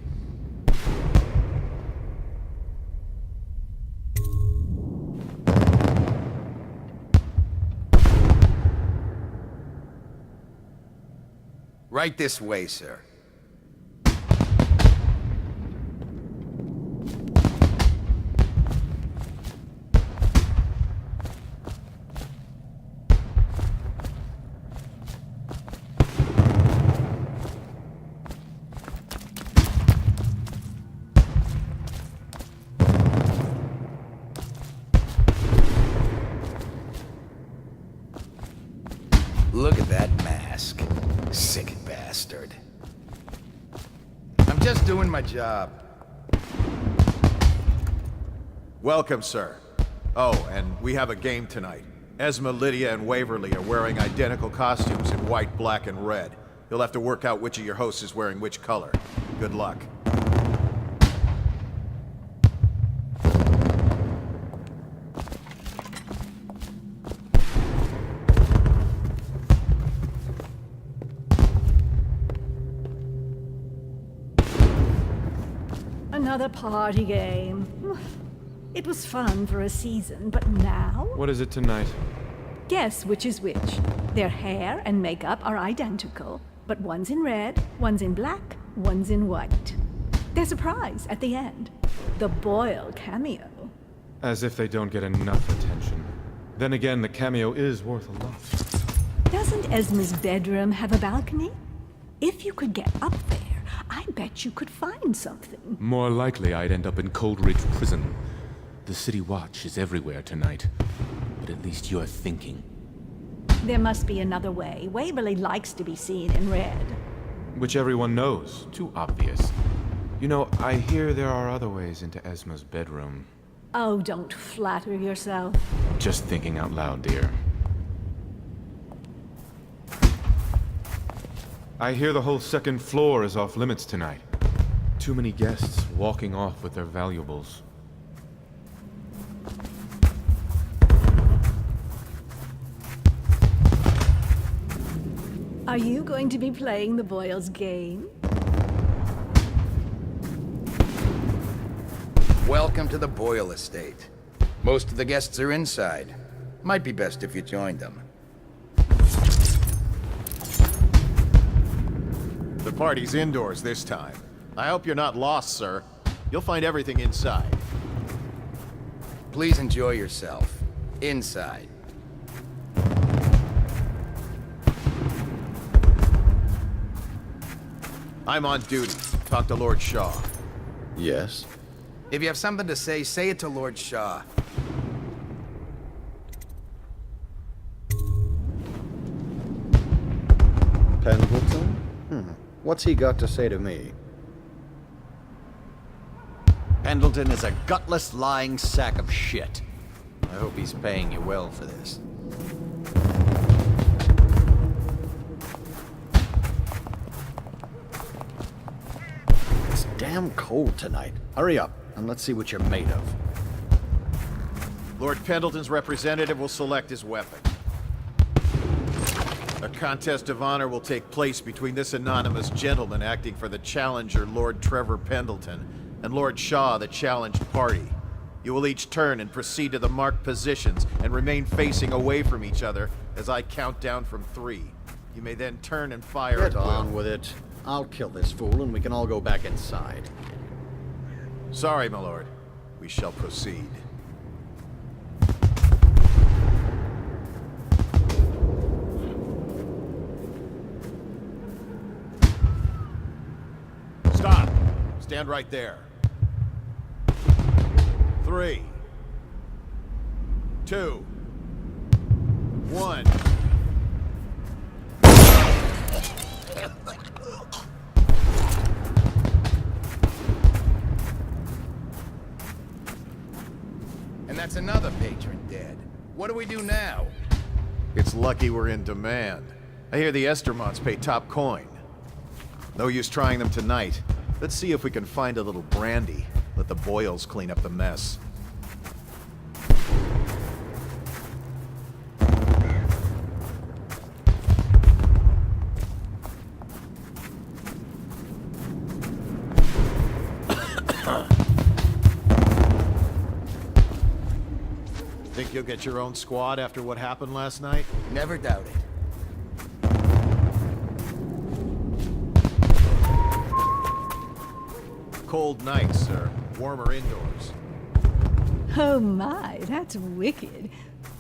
Right this way, sir. Look at that mask. Sick bastard. I'm just doing my job. Welcome, sir. Oh, and we have a game tonight. Esma, Lydia, and Waverly are wearing identical costumes in white, black, and red. You'll have to work out which of your hosts is wearing which color. Good luck. Another party game. It was fun for a season, but now? What is it tonight? Guess which is which. Their hair and makeup are identical, but one's in red, one's in black, one's in white. There's a prize at the end. The Boyle cameo. As if they don't get enough attention. Then again, the cameo is worth a lot. Doesn't Esma's bedroom have a balcony? If you could get up there, I bet you could find something. More likely I'd end up in Coldridge Prison. The City Watch is everywhere tonight. But at least you're thinking. There must be another way. Waverly likes to be seen in red. Which everyone knows. Too obvious. You know, I hear there are other ways into Esma's bedroom. Oh, don't flatter yourself. Just thinking out loud, dear. I hear the whole second floor is off limits tonight. Too many guests walking off with their valuables. Are you going to be playing the Boyles game? Welcome to the Boyle estate. Most of the guests are inside. Might be best if you joined them. The party's indoors this time. I hope you're not lost, sir. You'll find everything inside. Please enjoy yourself. Inside. I'm on duty. Talk to Lord Shaw. Yes? If you have something to say, say it to Lord Shaw. Pendleton? What's he got to say to me? Pendleton is a gutless, lying sack of shit. I hope he's paying you well for this. It's damn cold tonight. Hurry up, and let's see what you're made of. Lord Pendleton's representative will select his weapon. A contest of honor will take place between this anonymous gentleman acting for the challenger, Lord Trevor Pendleton, and Lord Shaw, the challenged party. You will each turn and proceed to the marked positions and remain facing away from each other as I count down from 3. You may then turn and fire Get at will. on with it. I'll kill this fool and we can all go back inside. Sorry, my lord. We shall proceed. Stop! Stand right there. 3, 2, 1. And that's another patron dead. What do we do now? It's lucky we're in demand. I hear the Estermonts pay top coin. No use trying them tonight. Let's see if we can find a little brandy. Let the boils clean up the mess. Think you'll get your own squad after what happened last night? Never doubt it. Cold nights, sir. Warmer indoors. Oh my, that's wicked.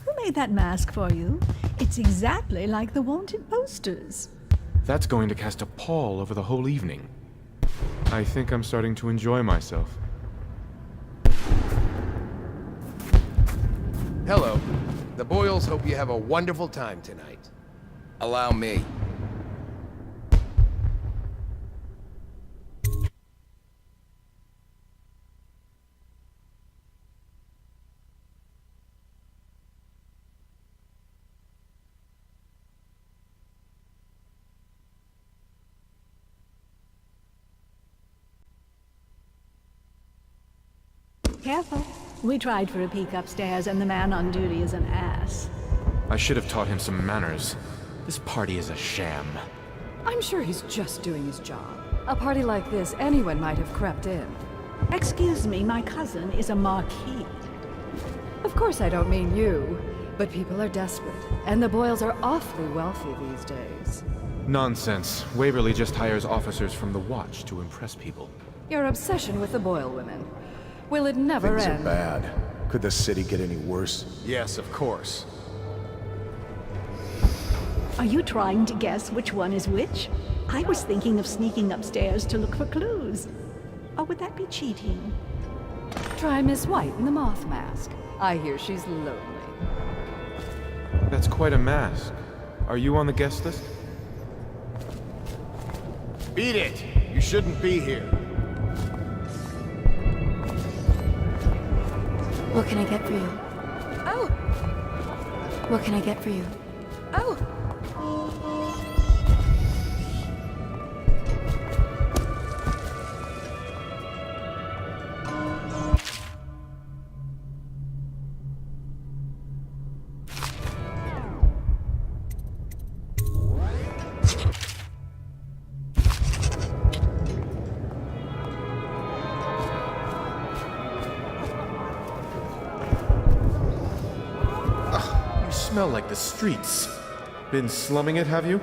Who made that mask for you? It's exactly like the wanted posters. That's going to cast a pall over the whole evening. I think I'm starting to enjoy myself. Hello. The Boyles hope you have a wonderful time tonight. Allow me. Careful. We tried for a peek upstairs, and the man on duty is an ass. I should have taught him some manners. This party is a sham. I'm sure he's just doing his job. A party like this, anyone might have crept in. Excuse me, my cousin is a marquis. Of course I don't mean you, but people are desperate, and the Boyles are awfully wealthy these days. Nonsense. Waverly just hires officers from the Watch to impress people. Your obsession with the Boyle women. Will it never Things end? are bad. Could the city get any worse? Yes, of course. Are you trying to guess which one is which? I was thinking of sneaking upstairs to look for clues. Or would that be cheating? Try Miss White in the moth mask. I hear she's lonely. That's quite a mask. Are you on the guest list? Beat it! You shouldn't be here. What can I get for you? Oh! What can I get for you? Oh! Smell like the streets. Been slumming it, have you?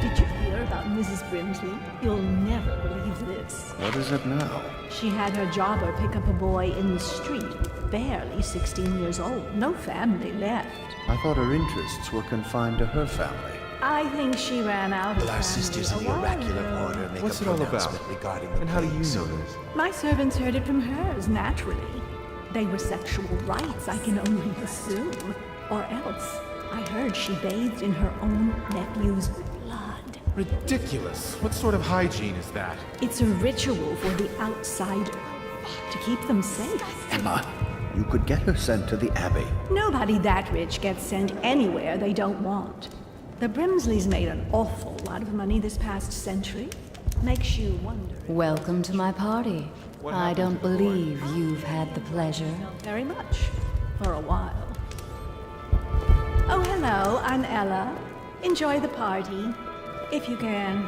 Did you hear about Mrs. Brimsley? You'll never believe this. What is it now? She had her jobber pick up a boy in the street, barely 16 years old, no family left. I thought her interests were confined to her family. I think she ran out of Well, our family sisters in a the while oracular ago. order make What's a it all about? pronouncement regarding the And how do you plagues. know this? My servants heard it from hers, naturally. They were sexual rights, I can only assume. Or else, I heard she bathed in her own nephew's blood. Ridiculous. What sort of hygiene is that? It's a ritual for the outsider, to keep them safe. Emma, you could get her sent to the Abbey. Nobody that rich gets sent anywhere they don't want. The Brimsleys made an awful lot of money this past century. Makes you wonder. Welcome to my party. I don't believe you've had the pleasure. Very much. For a while. Oh, hello, I'm Ella. Enjoy the party. If you can.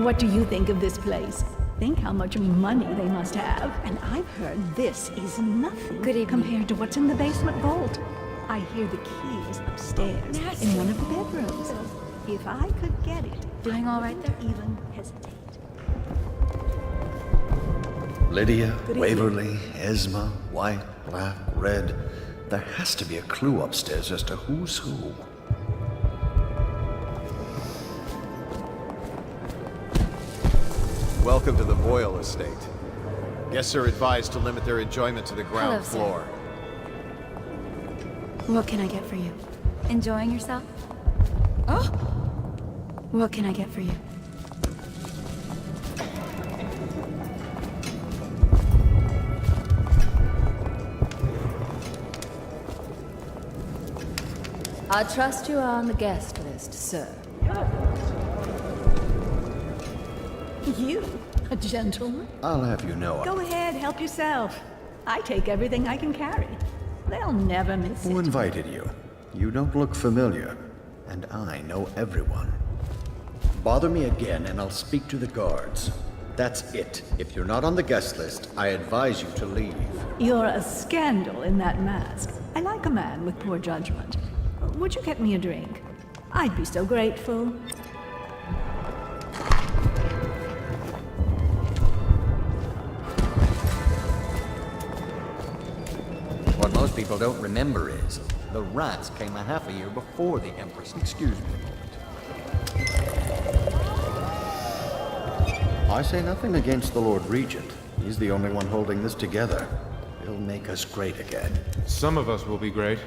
What do you think of this place? Think how much money they must have. And I've heard this is nothing compared to what's in the basement vault. I hear the key is upstairs in one of the bedrooms. If I could get it, Doing all right there? Even hesitate. Lydia, Waverly, Esma, white, black, red. There has to be a clue upstairs as to who's who. Welcome to the Boyle estate. Guests are advised to limit their enjoyment to the ground Hello, sir. floor. What can I get for you? Enjoying yourself? Oh! What can I get for you? I trust you are on the guest list, sir. You, a gentleman? I'll have you know. Go ahead, help yourself. I take everything I can carry. They'll never miss Who it. invited you? You don't look familiar, and I know everyone. Bother me again and I'll speak to the guards. That's it. If you're not on the guest list, I advise you to leave. You're a scandal in that mask. I like a man with poor judgment. Would you get me a drink? I'd be so grateful. What most people don't remember is, the rats came a half a year before the Empress. Excuse me a moment. I say nothing against the Lord Regent. He's the only one holding this together. He'll make us great again. Some of us will be great.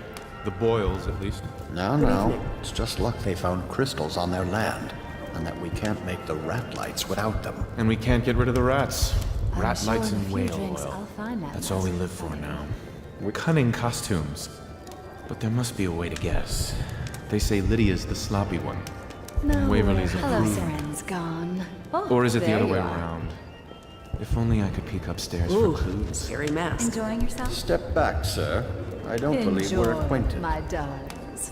The Boyles, at least. Now, it's just luck they found crystals on their land, and that we can't make the rat lights without them. And we can't get rid of the rats. I'm Rat sure lights in a and few whale drinks oil. I'll find that That's all we live for now. We're cunning costumes. But there must be a way to guess. They say Lydia's the sloppy one. No, Waverly's a hello, groom. Seren's gone. Oh, Or is it the there other you way are. around? If only I could peek upstairs Ooh, for clues. scary mask. Enjoying yourself? Step back, sir. I don't believe we're Enjoy, acquainted. my darlings.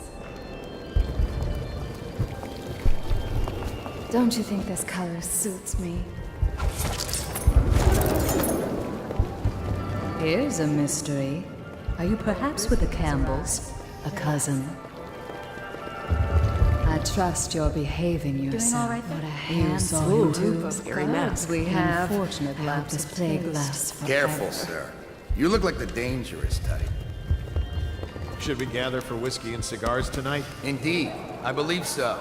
Don't you think this color suits me? Here's a mystery. Are you perhaps with the Campbells? A cousin? I trust you're behaving yourself. all right there? What a Ooh, handsome group of scary guards mask. we have. Unfortunate lack this plague lasts forever. Careful, sir. You look like the dangerous type. Should we gather for whiskey and cigars tonight? Indeed, I believe so.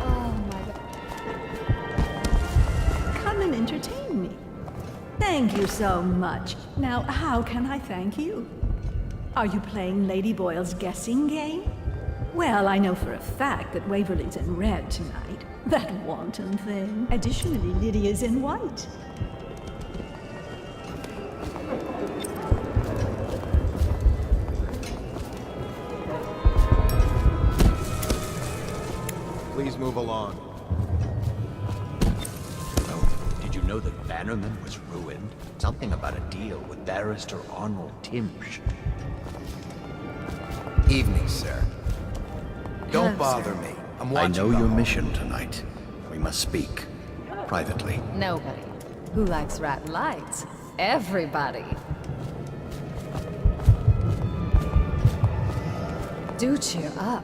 Oh my God. Come and entertain me. Thank you so much. Now, how can I thank you? Are you playing Lady Boyle's guessing game? Well, I know for a fact that Waverly's in red tonight. That wanton thing. Additionally, Lydia's in white. Please move along. Oh, did you know that Bannerman was ruined? Something about a deal with Barrister Arnold Timsh. Evening, sir. Don't Hello, bother sir. me. I'm I watching know the your hall. mission tonight. We must speak. Privately. Nobody. Who likes rat lights? Everybody. Do cheer up.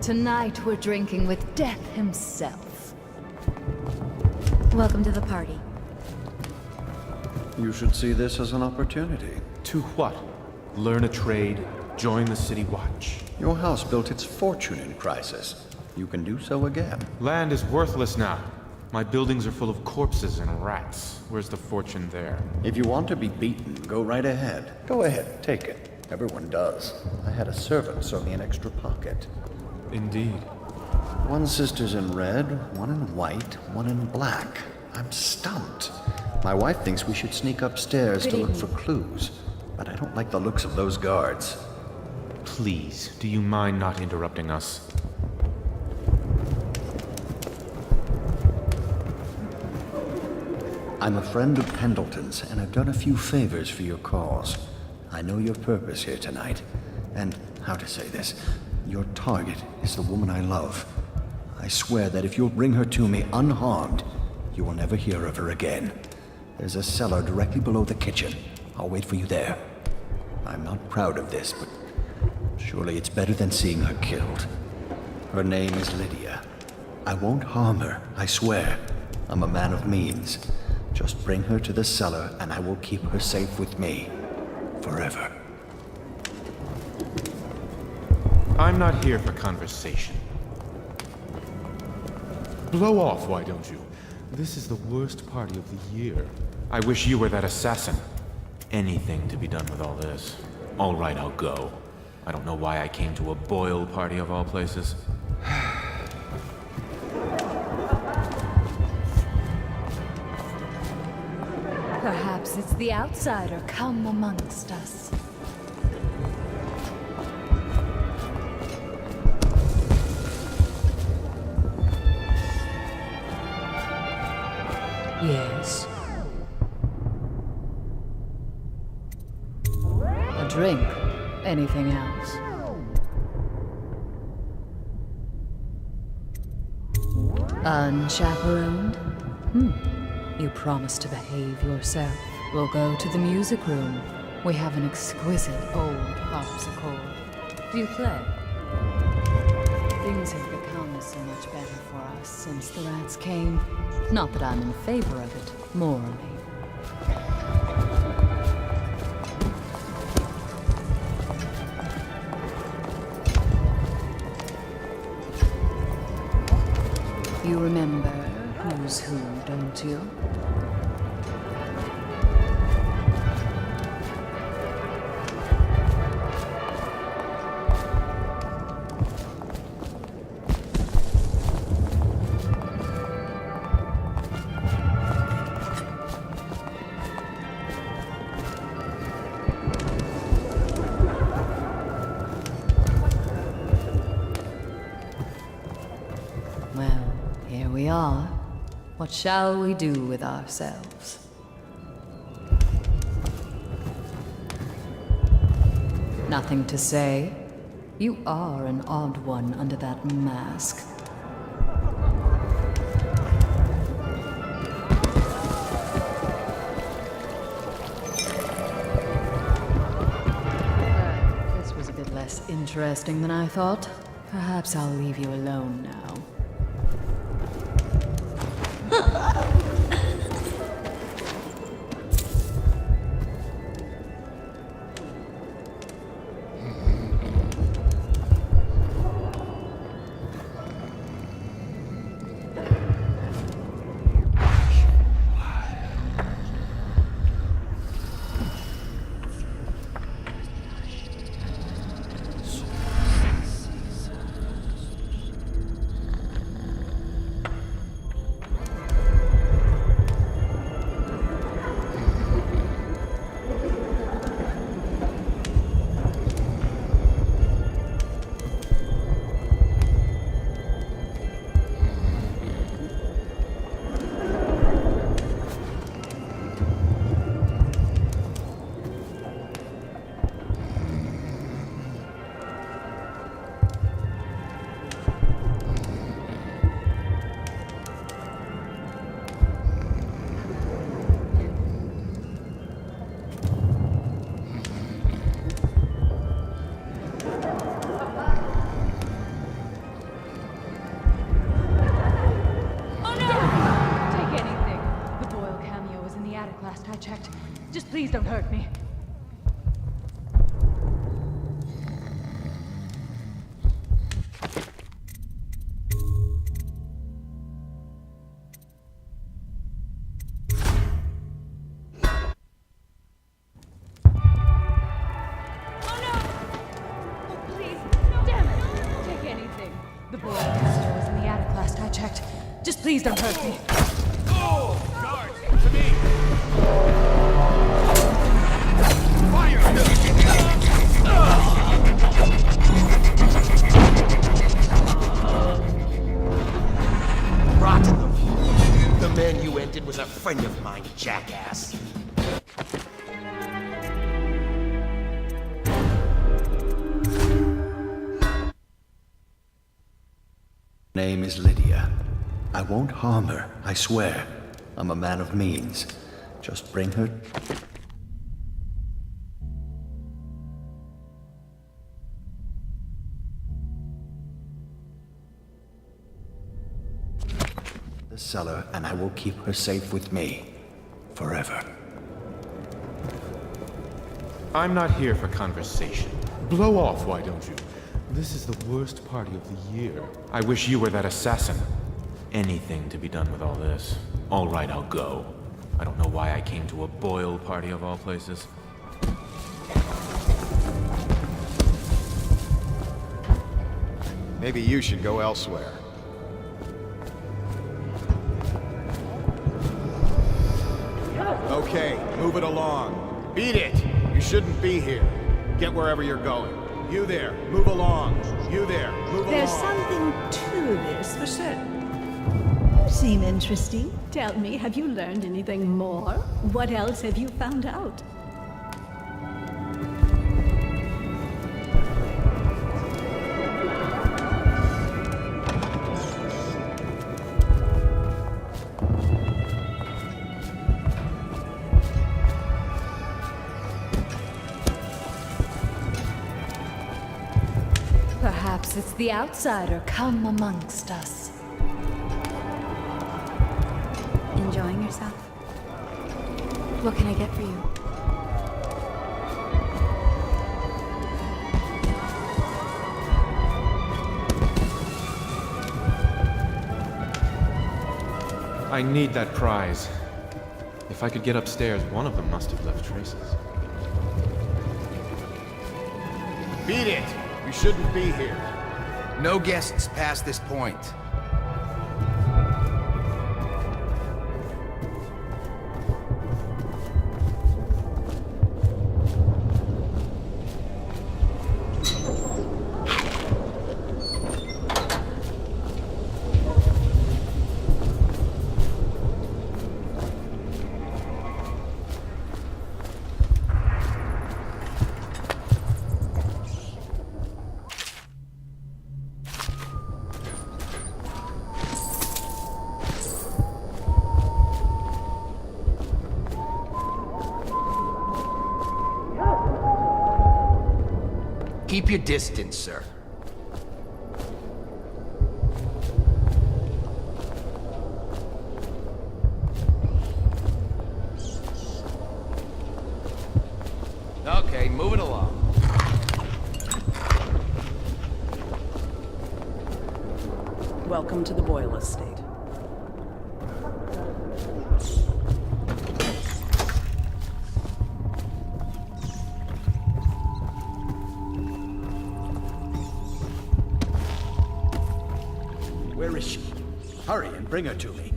Tonight we're drinking with Death himself. Welcome to the party. You should see this as an opportunity. To what? Learn a trade? Join the City Watch? Your house built its fortune in crisis. You can do so again. Land is worthless now. My buildings are full of corpses and rats. Where's the fortune there? If you want to be beaten, go right ahead. Go ahead, take it. Everyone does. I had a servant sew me an extra pocket. Indeed. One sister's in red, one in white, one in black. I'm stumped. My wife thinks we should sneak upstairs to look for clues, but I don't like the looks of those guards. Please, do you mind not interrupting us? I'm a friend of Pendleton's, and I've done a few favors for your cause. I know your purpose here tonight, and how to say this, your target is the woman I love. I swear that if you'll bring her to me unharmed, you will never hear of her again. There's a cellar directly below the kitchen. I'll wait for you there. I'm not proud of this, but surely it's better than seeing her killed. Her name is Lydia. I won't harm her, I swear. I'm a man of means. Just bring her to the cellar, and I will keep her safe with me. Forever. I'm not here for conversation. Blow off, why don't you? This is the worst party of the year. I wish you were that assassin. Anything to be done with all this. All right, I'll go. I don't know why I came to a Boyle party of all places. Perhaps it's the outsider come amongst us. Yes. A drink. Anything else? Unchaperoned? You promised to behave yourself. We'll go to the music room. We have an exquisite old harpsichord. Do you play? Things have become so much better for us since the rats came. Not that I'm in favor of it, morally. You remember who's who, don't you? Well, here we are. What shall we do with ourselves? Nothing to say? You are an odd one under that mask. This was a bit less interesting than I thought. Perhaps I'll leave you alone now. Last I checked. Just please don't hurt me. please don't hurt me. Guards, to me! Rotten them. The man you ended was a friend of mine, jackass. Name is Lydia. I won't harm her, I swear. I'm a man of means. Just bring her... the cellar, and I will keep her safe with me. Forever. I'm not here for conversation. Blow off, why don't you? This is the worst party of the year. I wish you were that assassin. Anything to be done with all this. All right, I'll go. I don't know why I came to a Boyle party of all places. Maybe you should go elsewhere. Okay, move it along. Beat it! You shouldn't be here. Get wherever you're going. You there, move along. You there, move There's along. something to this for certain. You seem interesting. Tell me, have you learned anything more? What else have you found out? Perhaps it's the outsider come amongst us. Enjoying yourself? What can I get for you? I need that prize. If I could get upstairs, one of them must have left traces. Beat it! You shouldn't be here. No guests past this point. Keep your distance, sir. Okay, move it along. Welcome to the Boyle estate. Where is she? Hurry and bring her to me.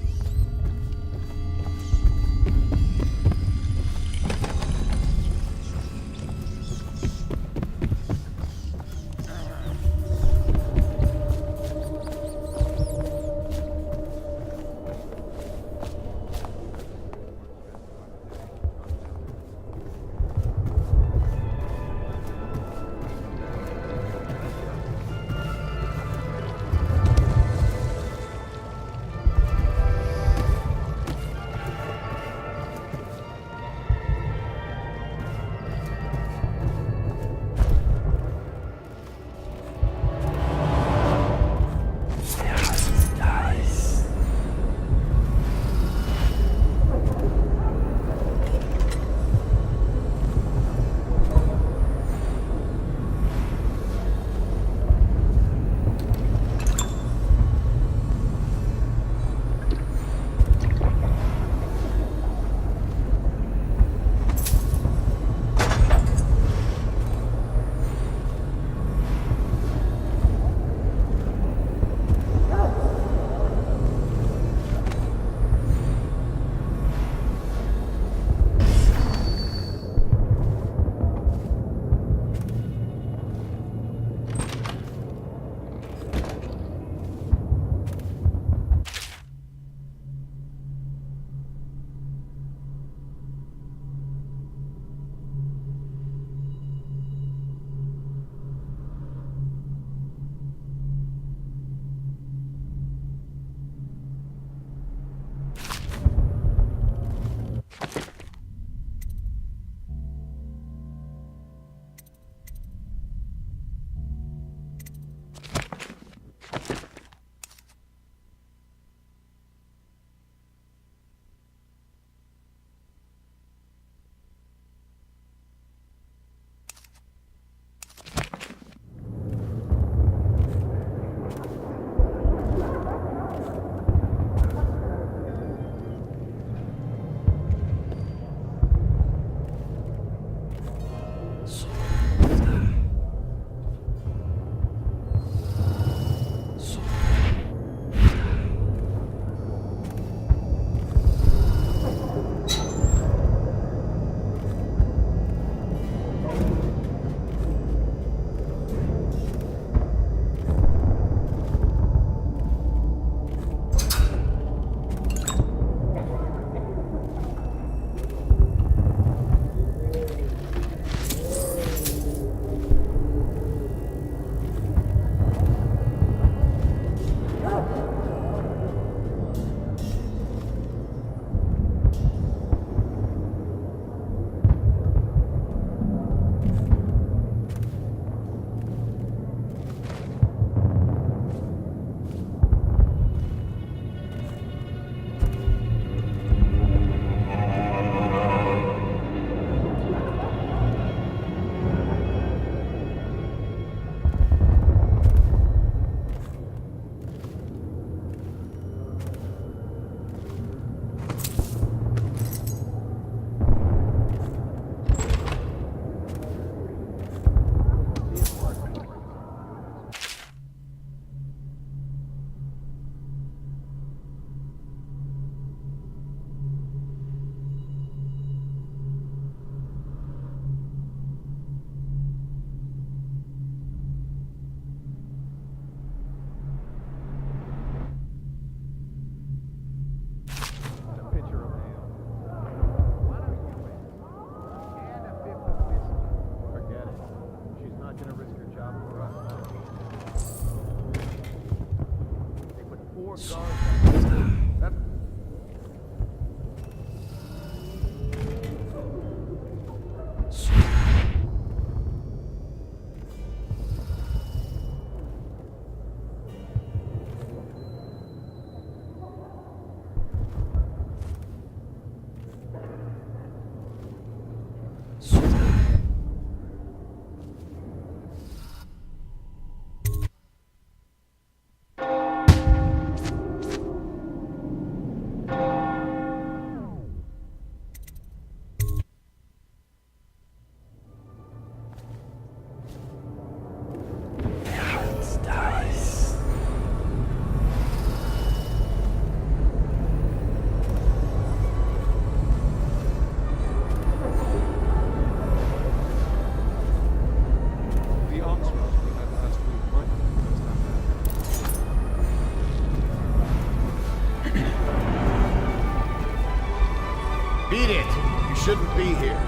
Beat it! You shouldn't be here.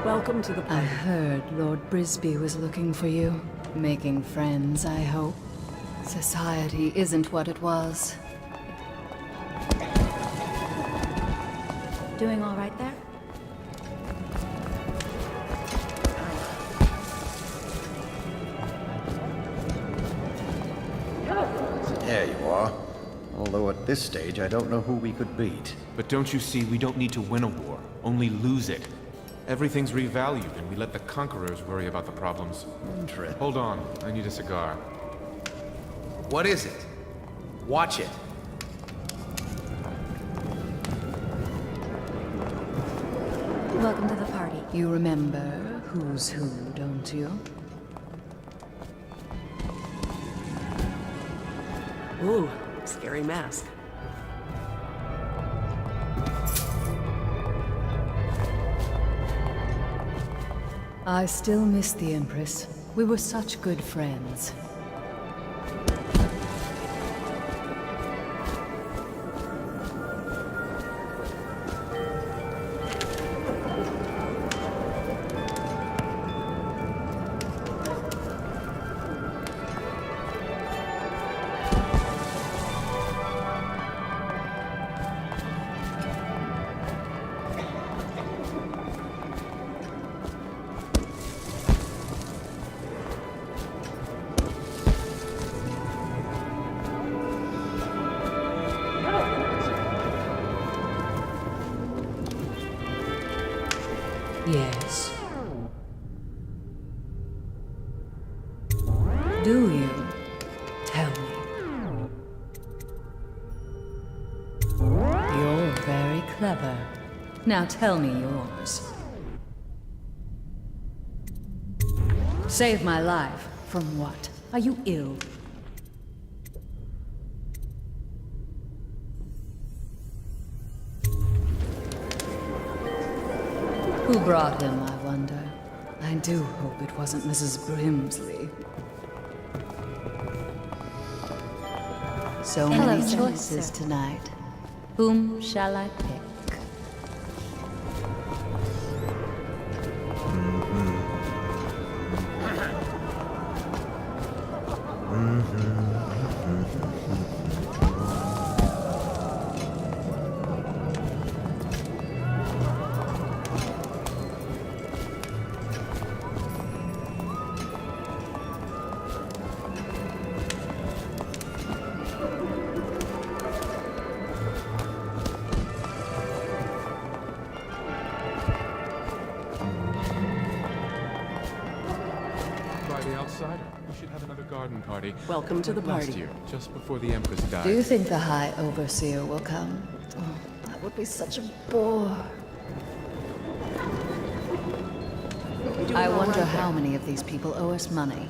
Welcome to the I party. heard Lord Brisby was looking for you. Making friends, I hope. Society isn't what it was. Doing all right there? There you are. Although at this stage, I don't know who we could beat. But don't you see, we don't need to win a war, only lose it. Everything's revalued, and we let the conquerors worry about the problems. Interesting. Hold on, I need a cigar. What is it? Watch it. Welcome to the party. You remember who's who, don't you? Ooh, scary mask. I still miss the Empress. We were such good friends. Yes. Do you? Tell me. You're very clever. Now tell me yours. Save my life. From what? Are you ill? Who brought him, I wonder? I do hope it wasn't Mrs. Brimsley. So Hello, many sir. choices tonight. Whom shall I pick? We should have another garden party. Welcome to the Last party. year, just before the Empress died. Do you think the High Overseer will come? Oh, that would be such a bore. I wonder how many of these people owe us money.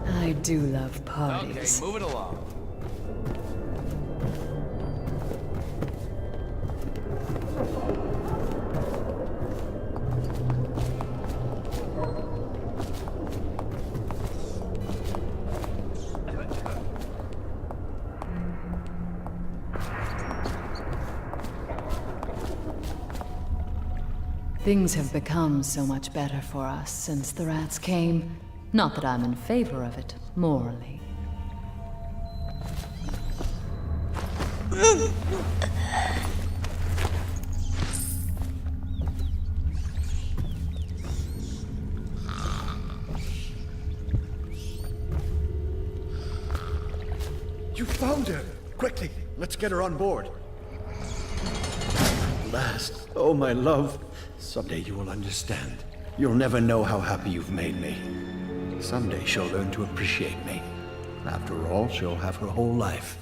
I do love parties. Okay, move it along. Things have become so much better for us since the rats came. Not that I'm in favor of it, morally. You found her! Quickly, let's get her on board. At last. Oh, my love. Someday you will understand. You'll never know how happy you've made me. Someday she'll learn to appreciate me. After all, she'll have her whole life.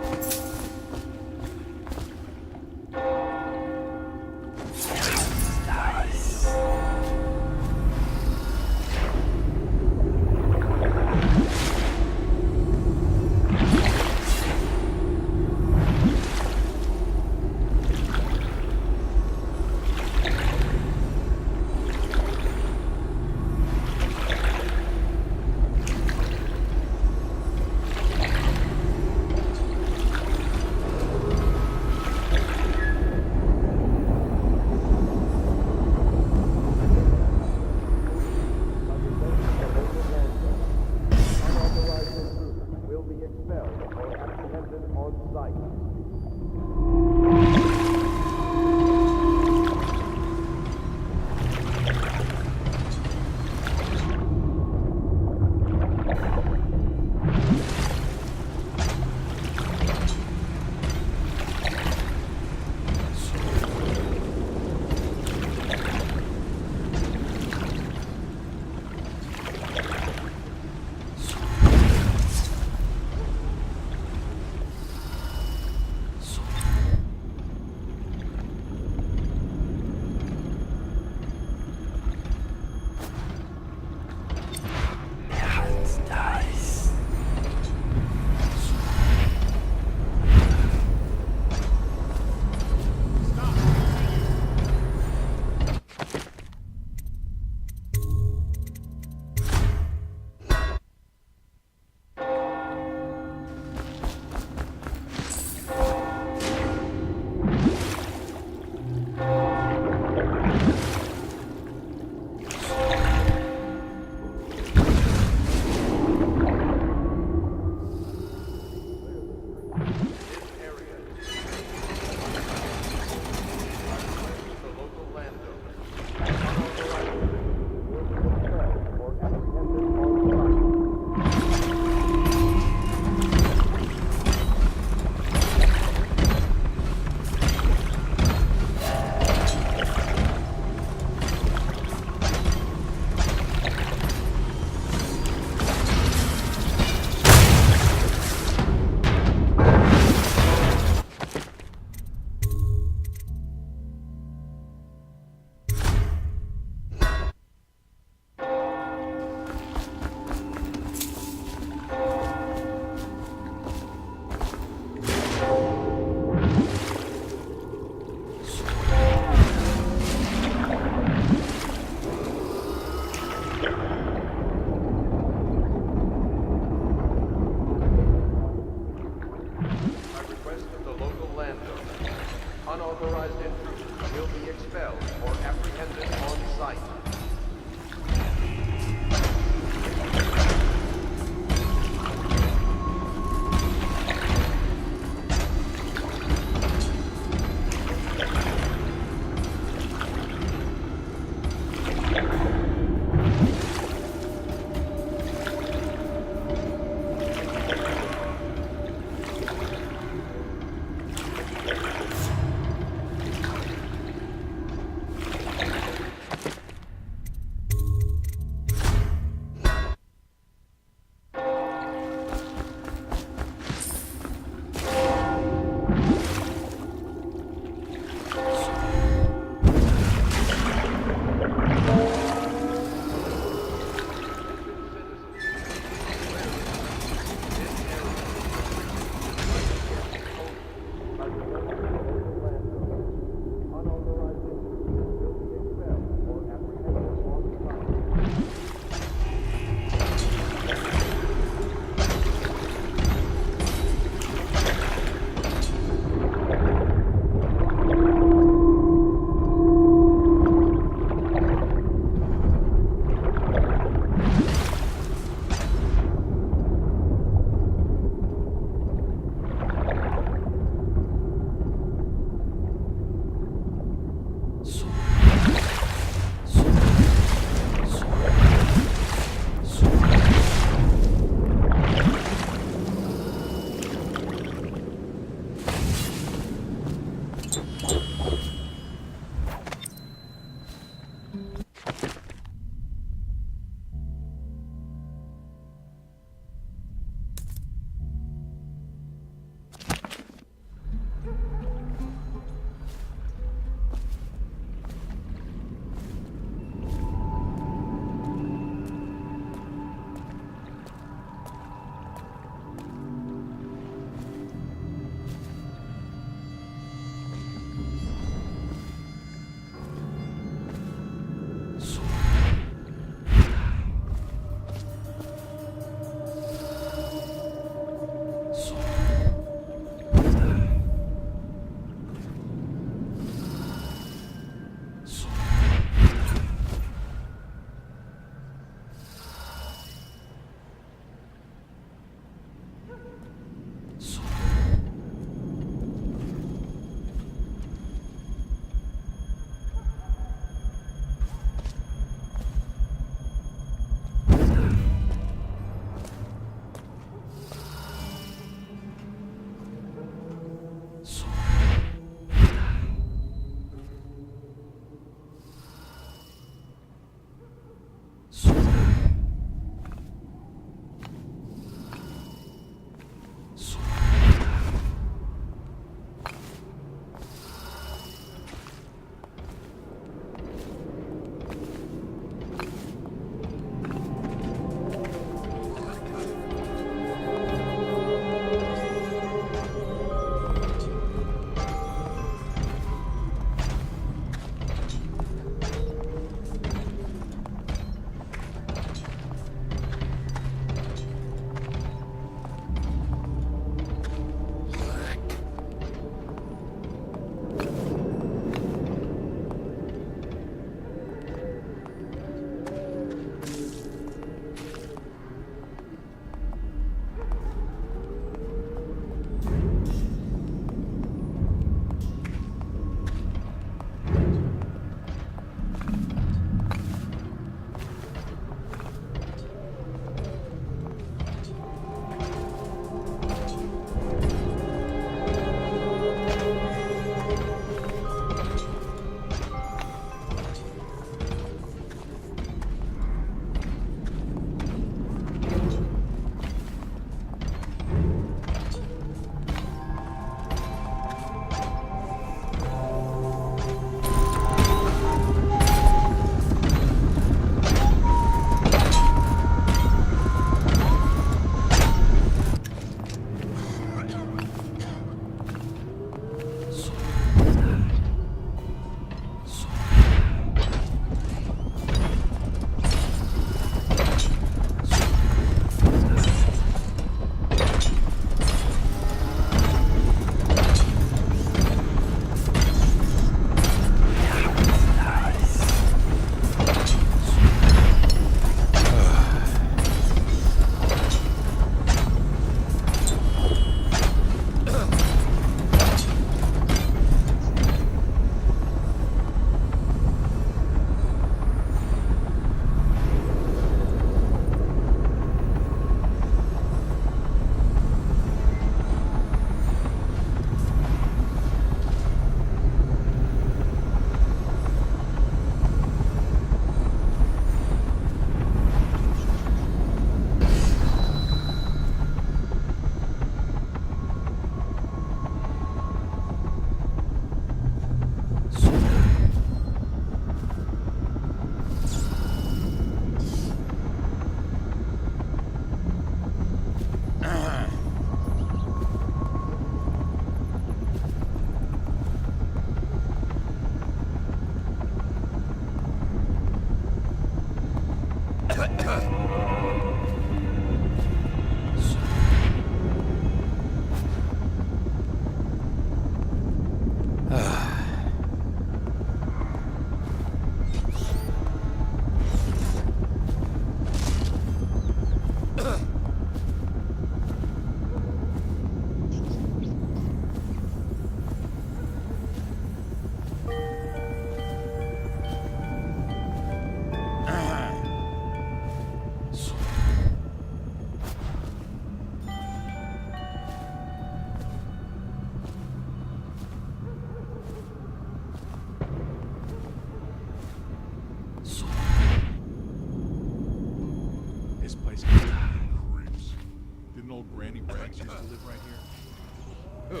Who?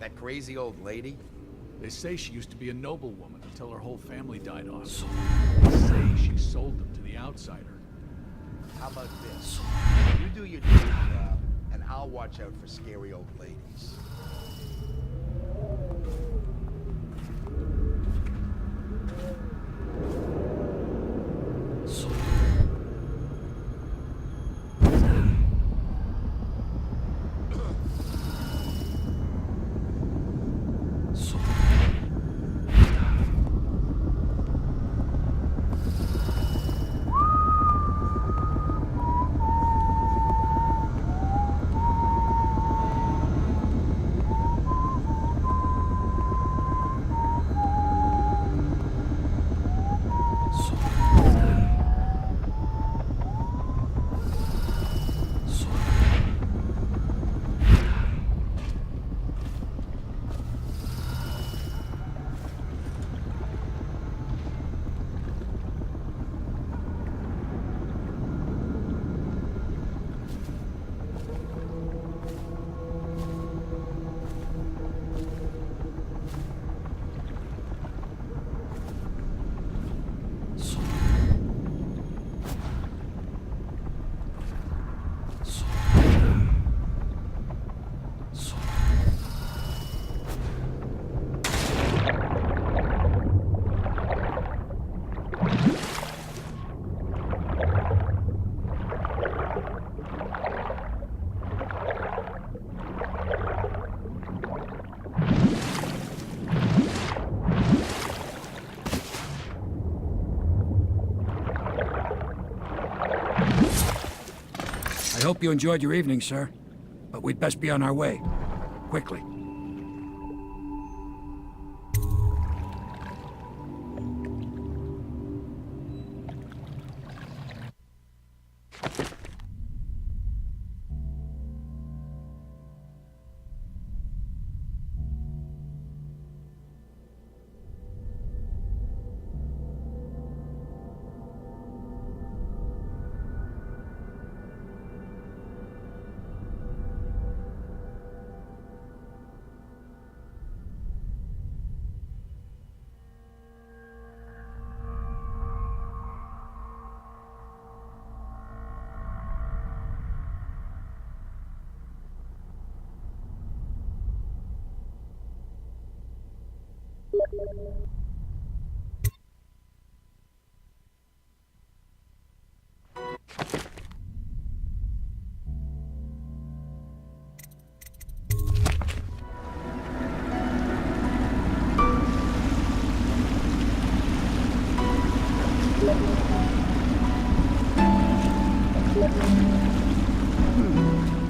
That crazy old lady? They say she used to be a noblewoman until her whole family died off. They say she sold them to the outsider. How about this? You do your damn job, and I'll watch out for scary old ladies. I hope you enjoyed your evening, sir. But we'd best be on our way. Quickly.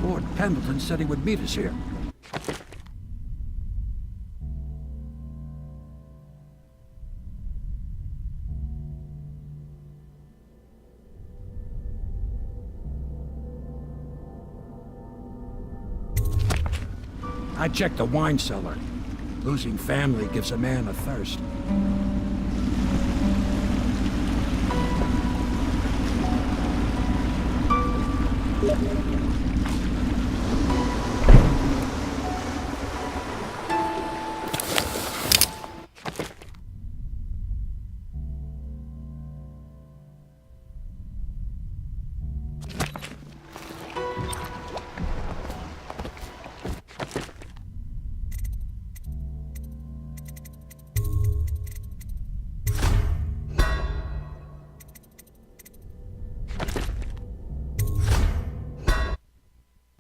Lord Pendleton said he would meet us here. I checked the wine cellar. Losing family gives a man a thirst.